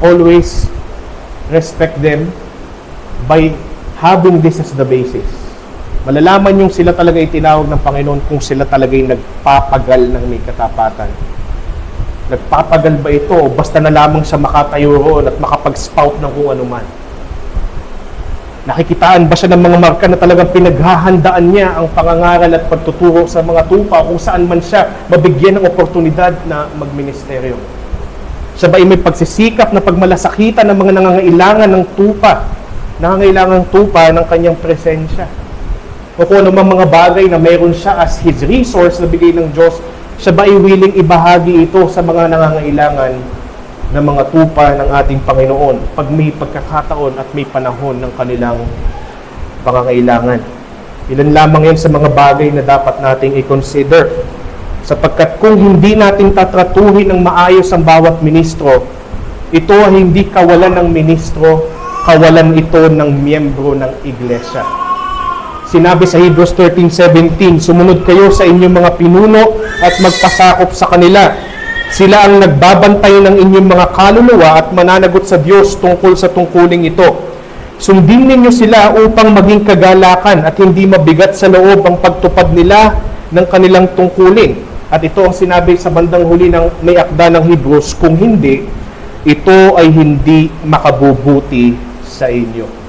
Speaker 1: always respect them by having this as the basis. Malalaman yung sila talaga itinawag ng Panginoon kung sila talaga yung nagpapagal ng may katapatan. Nagpapagal ba ito o basta na lamang siya makatayo roon at makapag-spout ng kung ano man? Nakikitaan ba siya ng mga marka na talagang pinaghahandaan niya ang pangangaral at pagtuturo sa mga tupa kung saan man siya mabigyan ng oportunidad na magministeryo? Siya ba ay may pagsisikap na pagmalasakitan ng mga nangangailangan ng tupa ng kanyang presensya? O kung ano mga bagay na mayroon siya as his resource na bigay ng Diyos Siya ba ay willing ibahagi ito sa mga nangangailangan ng mga tupa ng ating Panginoon pag may pagkakataon at may panahon ng kanilang pangangailangan? Ilan lamang yan sa mga bagay na dapat nating i-consider. Sapagkat kung hindi natin tatratuhin ng maayos ang bawat ministro, ito ay hindi kawalan ng ministro, kawalan ito ng miyembro ng iglesia. Sinabi sa Hebrews 13:17, sumunod kayo sa inyong mga pinuno at magpasakop sa kanila. Sila ang nagbabantay ng inyong mga kaluluwa at mananagot sa Diyos tungkol sa tungkuling ito. Sundin ninyo sila upang maging kagalakan at hindi mabigat sa loob ang pagtupad nila ng kanilang tungkulin. At ito ang sinabi sa bandang huli ng may akda ng Hebrews, kung hindi, ito ay hindi makabubuti sa inyo.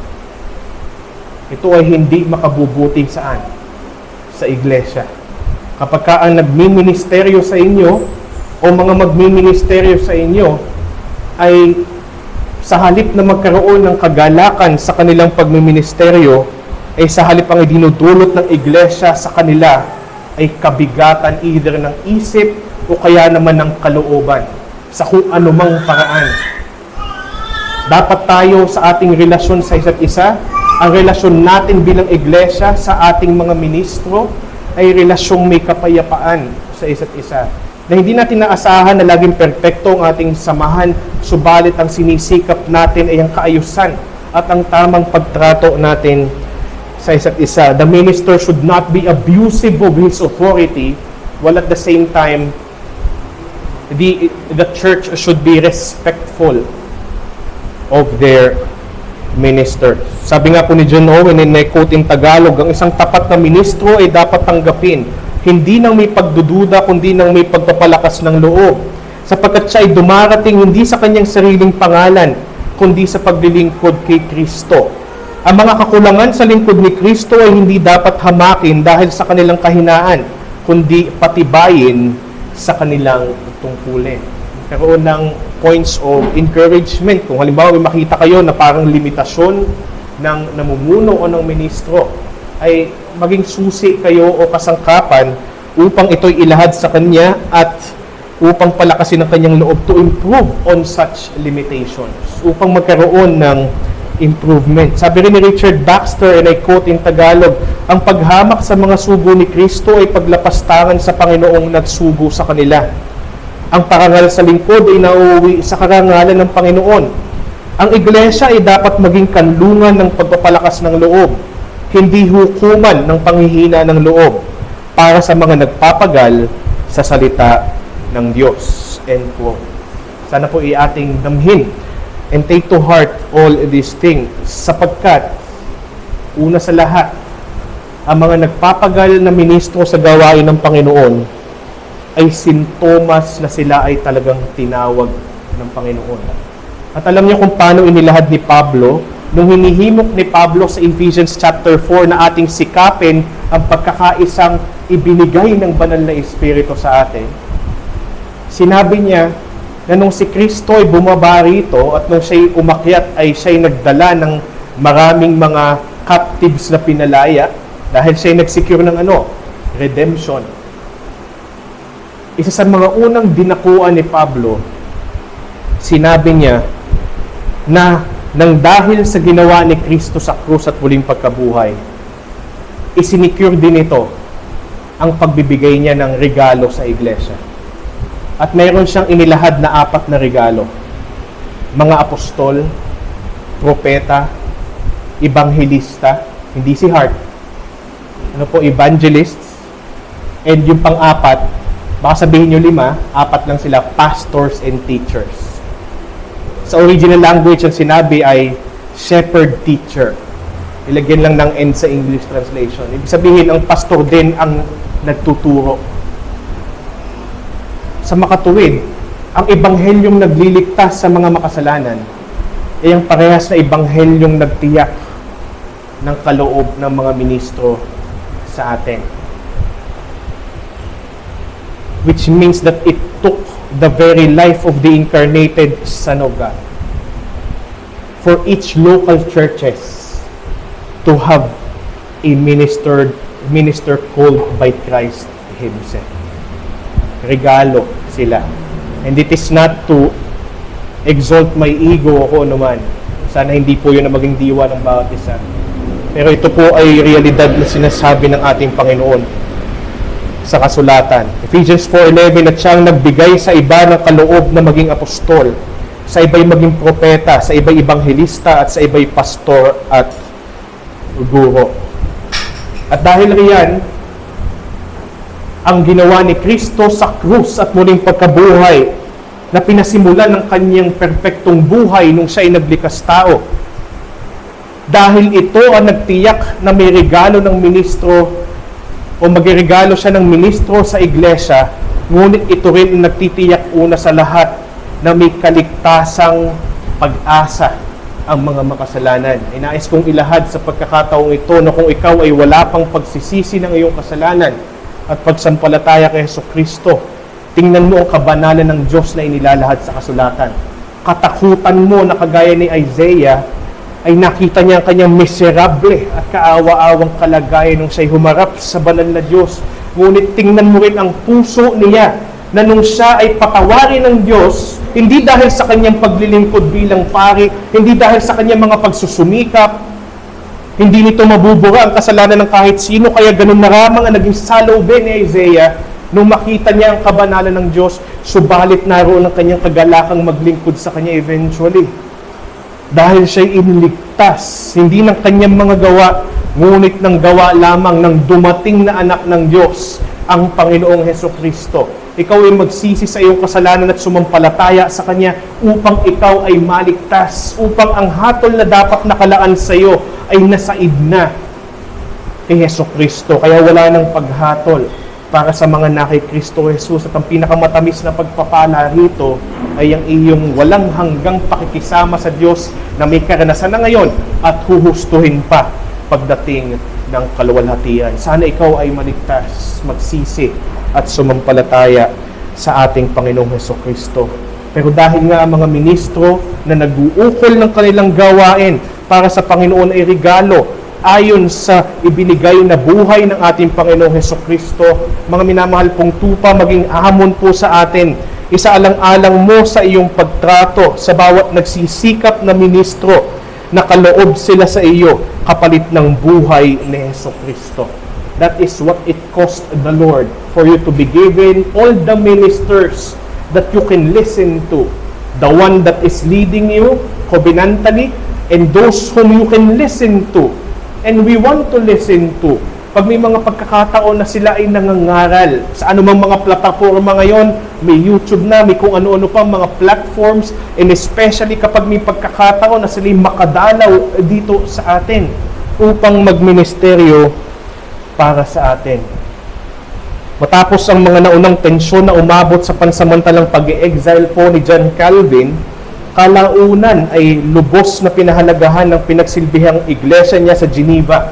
Speaker 1: Ito ay hindi makabubuti saan? Sa iglesia. Kapag ka ang nagmi-ministeryo sa inyo o mga magmi-ministeryo sa inyo ay sa halip na magkaroon ng kagalakan sa kanilang pagmi-ministeryo, ay sa halip ang idinudulot ng iglesia sa kanila ay kabigatan either ng isip o kaya naman ng kalooban sa kung anumang paraan. Dapat tayo sa ating relasyon sa isa't isa, ang relasyon natin bilang iglesia sa ating mga ministro ay relasyong may kapayapaan sa isa't isa. Na hindi natin naasahan na laging perpekto ang ating samahan, subalit ang sinisikap natin ay ang kaayusan at ang tamang pagtrato natin sa isa't isa. The minister should not be abusive of his authority, while at the same time, the church should be respectful of their minister. Sabi nga po ni John Owen, and I quote in Tagalog, ang isang tapat na ministro ay dapat tanggapin, hindi nang may pagdududa, kundi nang may pagpapalakas ng loob. Sapagkat siya ay dumarating hindi sa kanyang sariling pangalan, kundi sa paglilingkod kay Kristo. Ang mga kakulangan sa lingkod ni Kristo ay hindi dapat hamakin dahil sa kanilang kahinaan, kundi patibayin sa kanilang tungkulin. Karoon ng points of encouragement. Kung halimbawa may makita kayo na parang limitasyon ng namumuno o ng ministro, ay maging susi kayo o kasangkapan upang ito'y ilahad sa kanya at upang palakasin ang kanyang loob to improve on such limitations, upang magkaroon ng improvement. Sabi rin ni Richard Baxter, and I quote in Tagalog, ang paghamak sa mga sugo ni Kristo ay paglapastangan sa Panginoong nagsugo sa kanila. Ang parangal sa lingkod ay nauuwi sa karangalan ng Panginoon. Ang iglesia ay dapat maging kanlungan ng pagpapalakas ng loob, hindi hukuman ng panghihina ng loob para sa mga nagpapagal sa salita ng Diyos. End quote. Sana po ating damhin and take to heart all these things, sapagkat una sa lahat, ang mga nagpapagal na ministro sa gawain ng Panginoon ay sintomas na sila ay talagang tinawag ng Panginoon. At alam niyo kung paano inilahad ni Pablo, nung hinihimok ni Pablo sa Ephesians chapter 4 na ating sikapin ang pagkakaisang ibinigay ng banal na Espiritu sa atin. Sinabi niya na nung si Kristo ay bumaba rito at nung siya'y umakyat ay siya'y nagdala ng maraming mga captives na pinalaya dahil siya'y nagsecure ng redemption. Isa sa mga unang dinakuan ni Pablo, sinabi niya na nang dahil sa ginawa ni Kristo sa krus at muling pagkabuhay, isinicure din ito ang pagbibigay niya ng regalo sa iglesia. At mayroon siyang inilahad na 4 na regalo. Mga apostol, propeta, ebanghelista, hindi si Hart, evangelists, and yung pang-4, baka sabihin nyo 5, 4 lang sila, pastors and teachers. Sa original language, ang sinabi ay shepherd teacher. Ilagyan lang ng end sa English translation. Ibig sabihin, ang pastor din ang nagtuturo. Sa makatuwid, ang ebanghelyong nagliligtas sa mga makasalanan ay ang parehas na ebanghelyong nagtiyak ng kaloob ng mga ministro sa atin. Which means that it took the very life of the incarnated Son of God for each local churches to have a minister called by Christ Himself. regalo sila. And it is not to exalt my ego o kung ano man. Sana hindi po yun ang maging diwa ng bawat isa. Pero ito po ay realidad na sinasabi ng ating Panginoon sa kasulatan. Ephesians 4:11, at siyang nagbigay sa iba ng kaloob na maging apostol, sa iba'y maging propeta, sa iba'y ebanghelista, at sa iba'y pastor at guro. At dahil riyan, ang ginawa ni Kristo sa krus at muling pagkabuhay na pinasimulan ng kanyang perpektong buhay nung siya ay naglikas tao. Dahil ito ang nagtiyak na may regalo ng ministro o magregalo siya ng ministro sa iglesia, ngunit ito rin ang nagtitiyak una sa lahat na may kaligtasang pag-asa ang mga makasalanan. Inais kong ilahad sa pagkakataong ito na kung ikaw ay wala pang pagsisisi ng iyong kasalanan at pagsampalataya kay Jesucristo, tingnan mo ang kabanalan ng Diyos na inilalahad sa kasulatan. Katakutan mo na kagaya ni Isaiah, ay nakita niya ang kanyang miserable at kaawa-awang kalagayan nung siya'y humarap sa banal na Diyos. Ngunit tingnan mo rin ang puso niya na nung siya ay patawarin ng Diyos, hindi dahil sa kanyang paglilingkod bilang pari, hindi dahil sa kanyang mga pagsusumikap, hindi nito mabubura ang kasalanan ng kahit sino, kaya ganun na ramang ang naging saloobin ni Isaiah nung makita niya ang kabanalan ng Diyos, subalit naroon ang kanyang kagalakang maglingkod sa kanya eventually. Dahil siya'y iniligtas, hindi ng kanyang mga gawa, ngunit ng gawa lamang ng dumating na anak ng Diyos, ang Panginoong Hesukristo. Ikaw ay magsisi sa iyong kasalanan at sumampalataya sa Kanya upang ikaw ay maligtas, upang ang hatol na dapat nakalaan sa iyo ay nasaid na kay Hesukristo. Kaya wala nang paghatol para sa mga na kay Kristo Jesus. At ang pinakamatamis na pagpapala rito ay ang iyong walang hanggang pakikisama sa Diyos na may karanasan na ngayon at huhustuhin pa pagdating ng kaluwalhatian. Sana ikaw ay maligtas, magsisi at sumampalataya sa ating Panginoong Hesukristo. Pero dahil nga ang mga ministro na nag-uukol ng kanilang gawain para sa Panginoon ay regalo ayon sa ibinigay na buhay ng ating Panginoong Hesukristo, mga minamahal pong tupa, maging hamon po sa atin, isaalang-alang mo sa iyong pagtrato sa bawat nagsisikap na ministro na kaloob sila sa iyo kapalit ng buhay ni Hesukristo. That is what it cost the Lord for you to be given all the ministers that you can listen to. The one that is leading you covenantally and those whom you can listen to. And we want to listen to. Pag may mga pagkakataon na sila ay nangangaral sa anumang mga plataforma ngayon, may YouTube na, may kung ano-ano pa mga platforms, and especially kapag may pagkakataon na sila makadalaw dito sa atin upang magministeryo para sa atin. Matapos ang mga naunang tensyon na umabot sa pansamantalang pag-exile po ni John Calvin, kalaunan ay lubos na pinahalagahan ng pinagsilbihang iglesia niya sa Geneva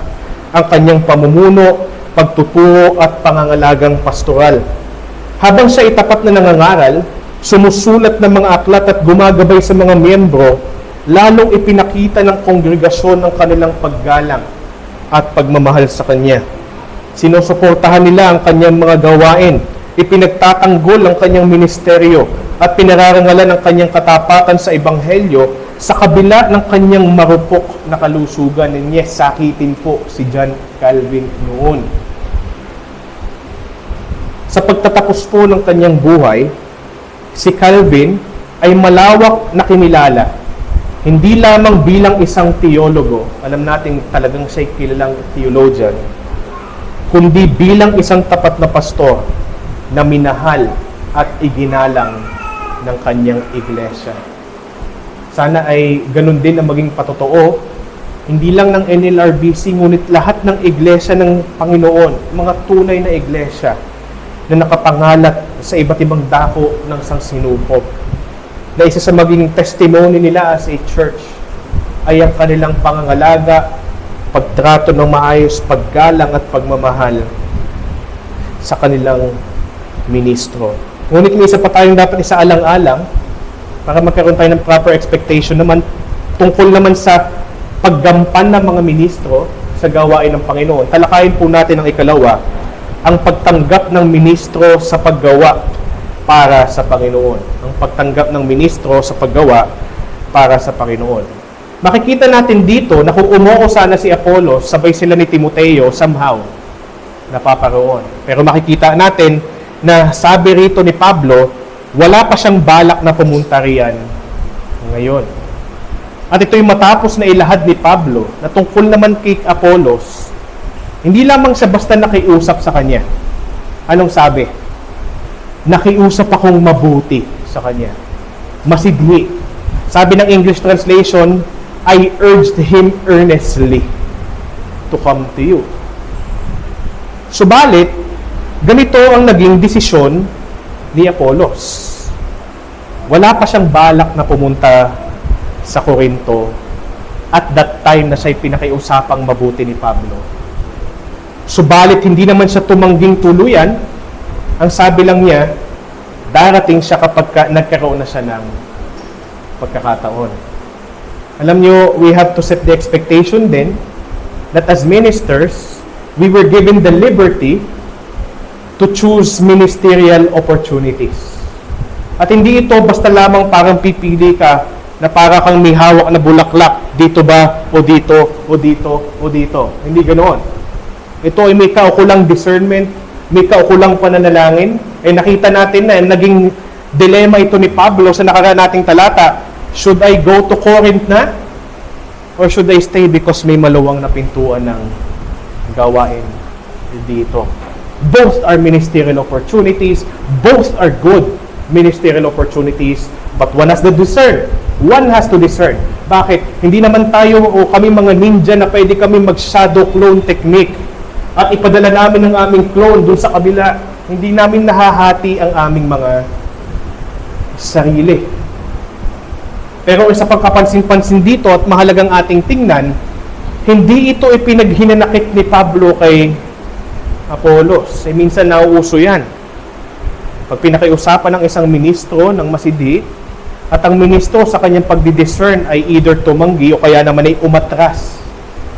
Speaker 1: ang kanyang pamumuno, pagtuturo at pangangalagang pastoral. Habang siya itapat na nangangaral, sumusulat ng mga aklat at gumagabay sa mga miyembro, lalong ipinakita ng kongregasyon ang kanilang paggalang at pagmamahal sa kanya. Sinusuportahan nila ang kanyang mga gawain, ipinagtatanggol ang kanyang ministeryo at pinararangalan ang kanyang katapatan sa Ebanghelyo sa kabila ng kanyang marupok na kalusugan. And yes, sakitin po si John Calvin noon. Sa pagtatapos po ng kanyang buhay, si Calvin ay malawak na kinilala, hindi lamang bilang isang teologo, alam natin talagang siya'y kilalang theologian, kundi bilang isang tapat na pastor na minahal at iginalang ng kanyang iglesia. Sana ay ganun din ang maging patotoo, hindi lang ng NLRBC, ngunit lahat ng iglesia ng Panginoon, mga tunay na iglesia na nakapangalat sa iba't ibang dako ng sangsinupok. Na isa sa maging testimony nila as a church ay ang kanilang pangangalaga, pagtrato ng maayos, paggalang at pagmamahal sa kanilang ministro. Ngunit may isa pa tayong dapat isaalang-alang para magkaroon tayo ng proper expectation naman tungkol naman sa paggampan ng mga ministro sa gawain ng Panginoon. Talakayin po natin ang ikalawa, ang pagtanggap ng ministro sa paggawa para sa Panginoon. Ang pagtanggap ng ministro sa paggawa para sa Panginoon. Makikita natin dito na kung umuo sana si Apollos, sabay sila ni Timoteo, somehow, napaparoon. Pero makikita natin na sabi rito ni Pablo, wala pa siyang balak na pumunta riyan ngayon. At ito'y matapos na ilahad ni Pablo na tungkol naman kay Apollos, hindi lamang siya basta nakiusap sa kanya. Anong sabi? Nakiusap akong mabuti sa kanya. Masidhi. Sabi ng English translation, I urged him earnestly to come to you. Subalit, ganito ang naging desisyon ni Apollos. Wala pa siyang balak na pumunta sa Corinto at that time na siya'y pinakiusapang mabuti ni Pablo. Subalit, hindi naman siya tumangging tuluyan. Ang sabi lang niya, darating siya kapag nagkaroon na siya ng pagkakataon. Alam niyo, we have to set the expectation then that as ministers, we were given the liberty to choose ministerial opportunities. At hindi ito basta lamang parang pipili ka na para kang may hawak na bulaklak, dito ba, o dito, o dito, o dito. Hindi ganoon. Ito ay may kaukulang discernment, may kaukulang pananalangin. Nakita natin na naging dilema ito ni Pablo sa nakaraan nating talata. Should I go to Corinth na? Or should I stay because may maluwang na pintuan ng gawain dito? Both are ministerial opportunities. Both are good ministerial opportunities. But one has to discern. One has to discern. Bakit? Hindi naman tayo o kami mga ninja na pwede kami mag-shadow clone technique at ipadala namin ang aming clone dun sa kabila. Hindi namin nahahati ang aming mga sarili. Pero isa pang kapansin-pansin dito at mahalagang ating tingnan, hindi ito ipinaghinanakit ni Pablo kay Apollos. Minsan nauuso yan. Pag pinakiusapan ng isang ministro ng masidhi, at ang ministro sa kanyang pagdidiscern ay either tumanggi o kaya naman ay umatras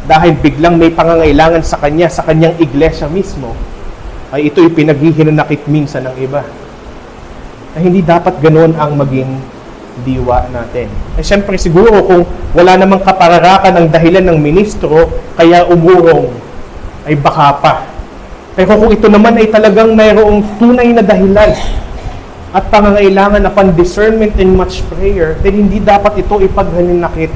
Speaker 1: dahil biglang may pangangailangan sa kanya, sa kanyang iglesia mismo, ay ito'y pinaghihinanakit minsan ng iba. Ay hindi dapat ganoon ang maging diwa natin. Siyempre siguro kung wala namang kapararakan ng dahilan ng ministro, kaya umurong, ay baka pa. Pero kung ito naman ay talagang mayroong tunay na dahilan at pangangailangan na pan-discernment and much prayer, then hindi dapat ito ipaghaninakit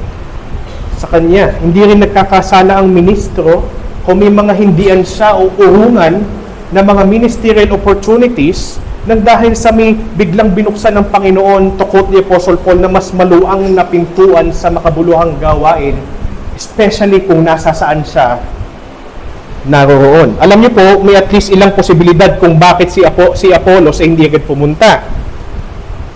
Speaker 1: sa kanya. Hindi rin nagkakasala ang ministro kung may mga hindian siya o urungan na mga ministerial opportunities nang dahil sa may biglang binuksan ng Panginoon, to quote the Apostle Paul, na mas maluang na pintuan sa makabuluhang gawain, especially kung nasa saan siya naroroon. Alam niyo po, may at least ilang posibilidad kung bakit si Apollos ay hindi agad pumunta.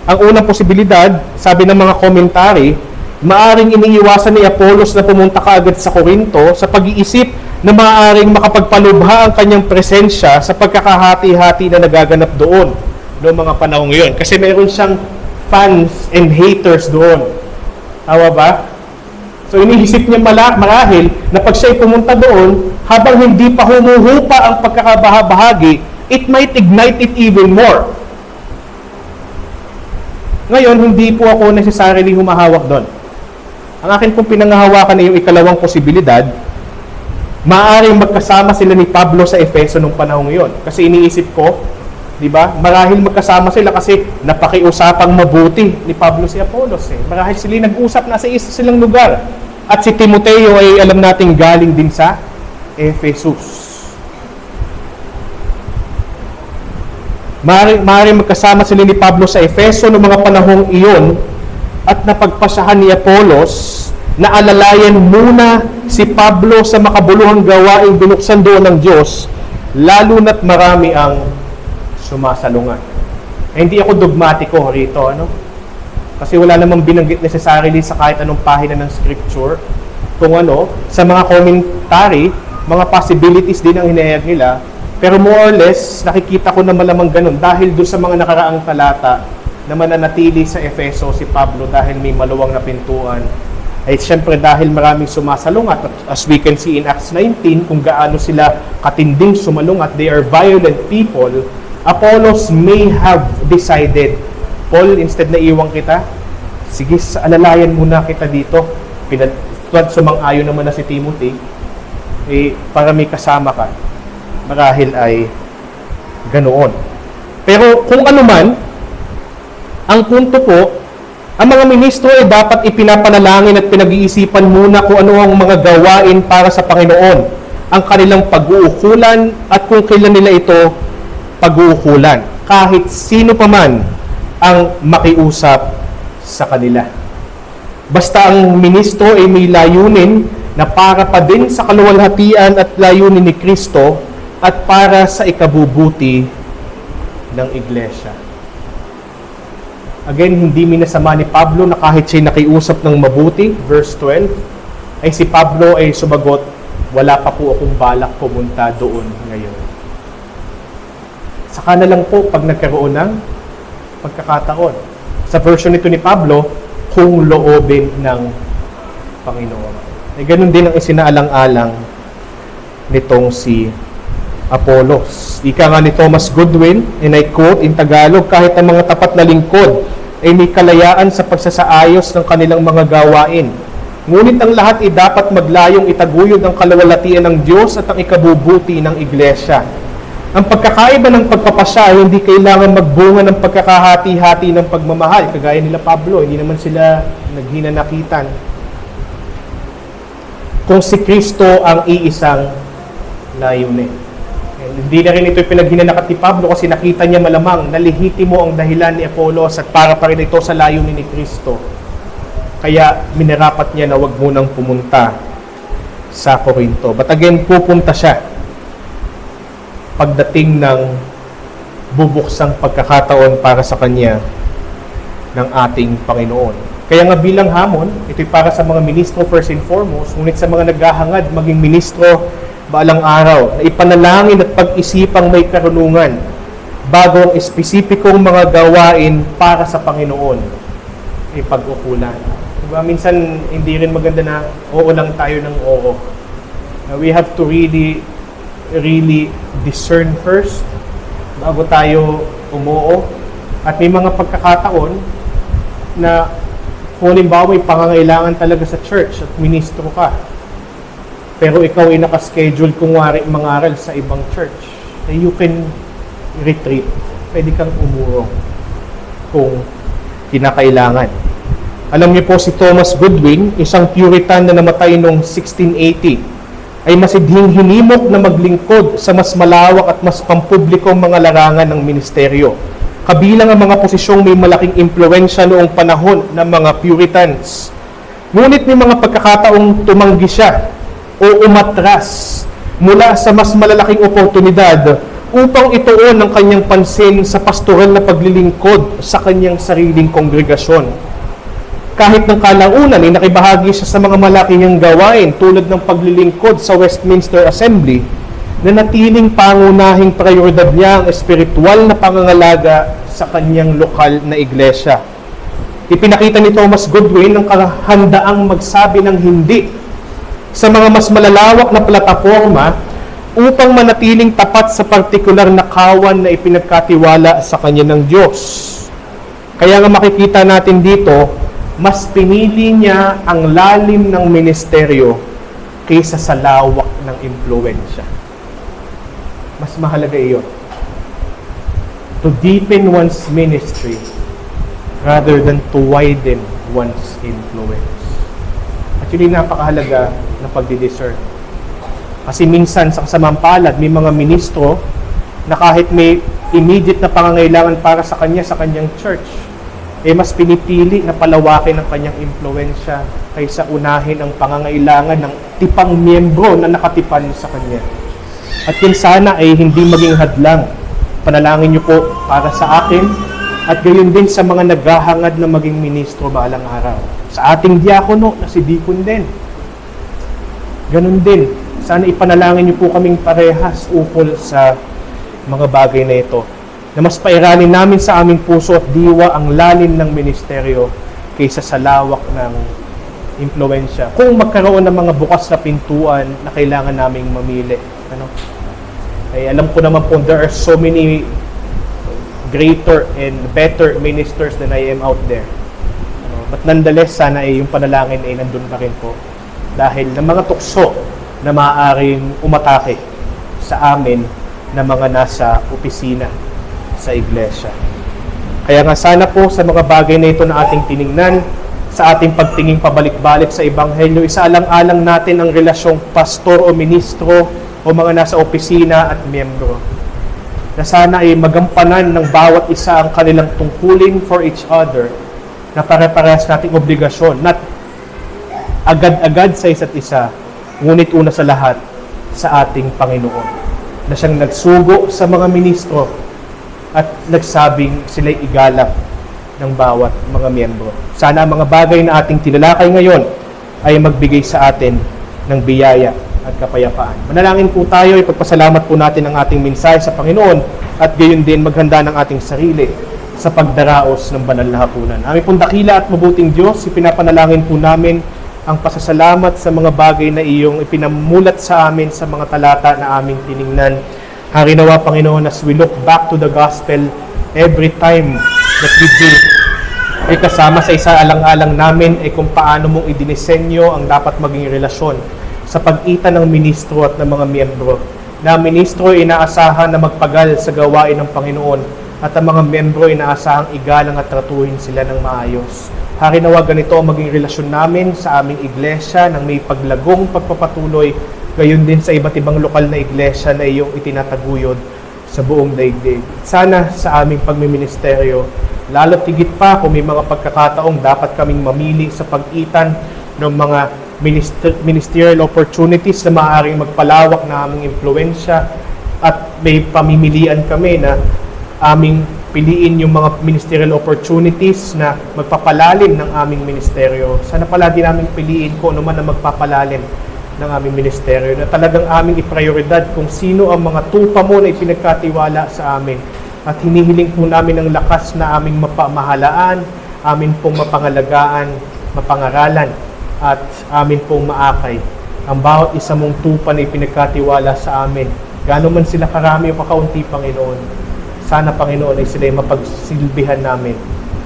Speaker 1: Ang unang posibilidad, sabi ng mga komentary, maaring iniiwasan ni Apollos na pumunta kaagad sa Corinto sa pag-iisip na maaaring makapagpalubha ang kanyang presensya sa pagkakahati-hati na nagaganap doon noong mga panahong iyon. Kasi mayroon siyang fans and haters doon. Tawa ba? So iniisip niya marahil na pag siya'y pumunta doon, habang hindi pa humuhupa ang pagkakabahabahagi, it might ignite it even more. Ngayon, hindi po ako necessarily humahawak doon. Ang akin pong pinangahawakan ay yung ikalawang posibilidad, maaaring magkasama sila ni Pablo sa Efeso nung panahong iyon. Kasi iniisip ko, di ba, marahil magkasama sila kasi napakiusapang mabuti ni Pablo si Apollos. Marahil sila nag-usap na sa isa silang lugar. At si Timoteo ay alam nating galing din sa Ephesus. Maaaring magkasama sila ni Pablo sa Efeso noong mga panahong iyon at napagpasyahan ni Apollos na alalayan muna si Pablo sa makabuluhang gawaing binuksan doon ng Diyos, lalo na't marami ang sumasalungat. Hindi ako dogmatiko rito, kasi wala namang binanggit necessarily sa kahit anong pahina ng scripture. Kung sa mga commentary, mga possibilities din ang hinahayag nila. Pero more or less, nakikita ko na malamang ganun dahil doon sa mga nakaraang talata na mananatili sa Efeso si Pablo dahil may maluwang na pintuan. Ay siyempre dahil maraming sumasalungat. As we can see in Acts 19, kung gaano sila katinding sumalungat, they are violent people. Apollos may have decided, Paul, instead na iwan kita, sige, alalayan muna kita dito. Sumang-ayon naman na si Timothy, para may kasama ka. Marahil ay ganoon. Pero kung ano man, ang punto po, ang mga ministro ay dapat ipinapanalangin at pinag-iisipan muna kung ano ang mga gawain para sa Panginoon, ang kanilang pag-uukulan at kung kailan nila ito pag-uukulan, kahit sino pa man ang makiusap sa kanila. Basta ang ministro ay may layunin na para pa din sa kaluwalhatian at layunin ni Kristo at para sa ikabubuti ng iglesia. Again, hindi minasama ni Pablo na kahit siya'y nakiusap ng mabuti, verse 12, ay si Pablo ay sumagot, wala pa po akong balak pumunta doon ngayon. Saka na lang po pag nagkaroon ng pagkakataon. Sa version nito ni Pablo, kung loobin ng Panginoon. Ay ganun din ang isinaalang-alang nitong si Apollos. Ika nga ni Thomas Goodwin, and I quote in Tagalog, kahit ang mga tapat na lingkod ay may kalayaan sa pagsasaayos ng kanilang mga gawain. Ngunit ang lahat ay dapat maglayong itaguyod ang kaluwalhatian ng Diyos at ang ikabubuti ng iglesia. Ang pagkakaiba ng pagpapasya ay hindi kailangan magbunga ng pagkakahati-hati ng pagmamahal. Kagaya nila Pablo, hindi naman sila naghinanakitan. Kung si Kristo ang iisang layunin. Hindi na rin ito pinaghinanakat ni Pablo kasi nakita niya malamang na lehitimo ang dahilan ni Apollos at para pa rin ito sa layunin ni Kristo. Kaya minarapat niya na wag munang pumunta sa Corinto. But again, pupunta siya pagdating ng bubuksang pagkakataon para sa kanya ng ating Panginoon. Kaya nga bilang hamon, ito'y para sa mga ministro first and foremost, ngunit sa mga naghahangad maging ministro balang araw, na ipanalangin at pag-isipang may karunungan bago ang espesipikong mga gawain para sa Panginoon ay pag-ukulan. Diba? Minsan, hindi rin maganda na oo lang tayo ng oo. We have to really discern first bago tayo umuo. At may mga pagkakataon na kung halimbawa may pangangailangan talaga sa church at ministro ka, pero ikaw ay nakaschedule kung mangaral sa ibang church, you can retreat. Pwede kang umurong kung kinakailangan. Alam niyo po si Thomas Goodwin, isang Puritan na namatay noong 1680, ay masidhing hinimok na maglingkod sa mas malawak at mas pampublikong mga larangan ng ministeryo. Kabilang ang mga posisyong may malaking impluwensya noong panahon ng mga Puritans. Ngunit may mga pagkakataong tumanggi siya o umatras mula sa mas malalaking oportunidad upang ituon ang kanyang pansin sa pastoral na paglilingkod sa kanyang sariling kongregasyon. Kahit ng kalaunan ay nakibahagi siya sa mga malakihang gawain tulad ng paglilingkod sa Westminster Assembly, na natiling pangunahing prioridad niya ang espiritual na pangangalaga sa kanyang lokal na iglesia. Ipinakita ni Thomas Goodwin ang kahandaang magsabi ng hindi sa mga mas malalawak na plataporma upang manatiling tapat sa partikular na kawan na ipinagkatiwala sa kanya ng Diyos. Kaya nga makikita natin dito, mas pinili niya ang lalim ng ministeryo kaysa sa lawak ng impluwensya. Mas mahalaga iyon. To deepen one's ministry rather than to widen one's influence. Actually, napakahalaga na pagdidiscern. Kasi minsan sa kasamang palad, may mga ministro na kahit may immediate na pangangailangan para sa kanya, sa kanyang church, mas pinipili na palawakin ang kanyang impluwensya kaysa unahin ang pangangailangan ng tipang miyembro na nakatipan sa kanya. At yun sana ay hindi maging hadlang. Panalangin niyo po para sa akin at gayon din sa mga naghahangad na maging ministro balang araw. Sa ating diakono na si Deacon din. Ganun din. Sana ipanalangin niyo po kaming parehas ukol sa mga bagay na ito, na mas pairanin namin sa aming puso at diwa ang lalim ng ministeryo kaysa sa lawak ng impluwensya. Kung magkaroon ng mga bukas na pintuan na kailangan naming mamili. Ay alam ko naman po, there are so many greater and better ministers than I am out there. But nonetheless, sana yung panalangin ay nandun pa rin po. Dahil ng mga tukso na maaaring umatake sa amin na mga nasa opisina sa iglesia. Kaya nga sana po sa mga bagay na ito na ating tiningnan, sa ating pagtingin pabalik-balik sa Ebanghelyo, isaalang-alang natin ang relasyong pastor o ministro o mga nasa opisina at miyembro. Na sana ay magampanan ng bawat isa ang kanilang tungkulin for each other na pare-parehas nating obligasyon, not agad-agad sa isa't isa, ngunit una sa lahat sa ating Panginoon. Na siyang nagsugo sa mga ministro at nagsabing sila'y igalak ng bawat mga miyembro. Sana ang mga bagay na ating tinalakay ngayon ay magbigay sa atin ng biyaya at kapayapaan. Manalangin po tayo, ipagpasalamat po natin ang ating mensahe sa Panginoon at gayon din maghanda ng ating sarili sa pagdaraos ng banal na hapunan. Aming pong dakila at mabuting Diyos, ipinapanalangin po namin ang pasasalamat sa mga bagay na iyong ipinamulat sa amin sa mga talata na aming tiningnan. Hari nawa, Panginoon, as we look back to the gospel, every time that we do, ay kasama sa isa alang-alang namin ay kung paano mong idinisenyo ang dapat maging relasyon sa pagitan ng ministro at ng mga miyembro. Na ministro ay inaasahan na magpagal sa gawain ng Panginoon at ang mga miyembro ay inaasahang igalang at tratuhin sila ng maayos. Hari nawa, ganito ang maging relasyon namin sa aming iglesia nang may paglagong pagpapatuloy, gayon din sa iba't ibang lokal na iglesia na iyong itinataguyod sa buong daigdig. Sana sa aming pagmiministeryo, lalo tigit pa kung may mga pagkakataong dapat kaming mamili sa pagitan ng mga ministerial opportunities na maaaring magpalawak na aming impluensya at may pamimilian kami na aming piliin yung mga ministerial opportunities na magpapalalim ng aming ministeryo. Sana palagi namin piliin kung ano man na magpapalalim ng aming ministeryo, na talagang aming iprioridad kung sino ang mga tupa mo na ipinagkatiwala sa amin. At hinihiling po namin ang lakas na aming mapamahalaan, amin pong mapangalagaan, mapangaralan, at amin pong maakay ang bawat isa mong tupa na ipinagkatiwala sa amin. Gaano man sila karami o kakaunti, Panginoon, sana, Panginoon, ay sila'y mapagsilbihan namin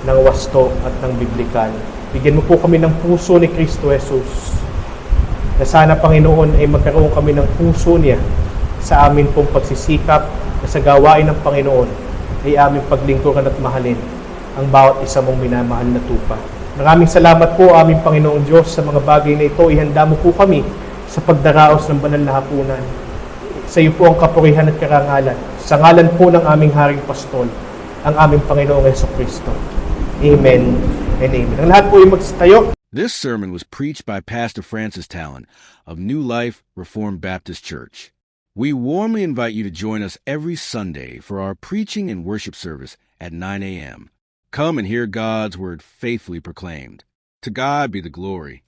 Speaker 1: ng wasto at ng biblikal. Bigyan mo po kami ng puso ni Kristo Jesus, na sana, Panginoon, ay magkaroon kami ng puso niya sa amin pong pagsisikap na sa gawain ng Panginoon ay aming paglingkuran at mahalin ang bawat isa mong minamahal na tupa. Maraming salamat po, aming Panginoong Diyos, sa mga bagay na ito. Ihanda mo po kami sa pagdaraos ng banal na hapunan. Sa iyo po ang kapurihan at karangalan. Sa ngalan po ng aming Haring Pastol, ang aming Panginoong Jesucristo. Amen and amen. Ang lahat po ay magsitayo.
Speaker 2: This sermon was preached by Pastor Francis Talon of New Life Reformed Baptist Church. We warmly invite you to join us every Sunday for our preaching and worship service at 9 a.m. Come and hear God's word faithfully proclaimed. To God be the glory.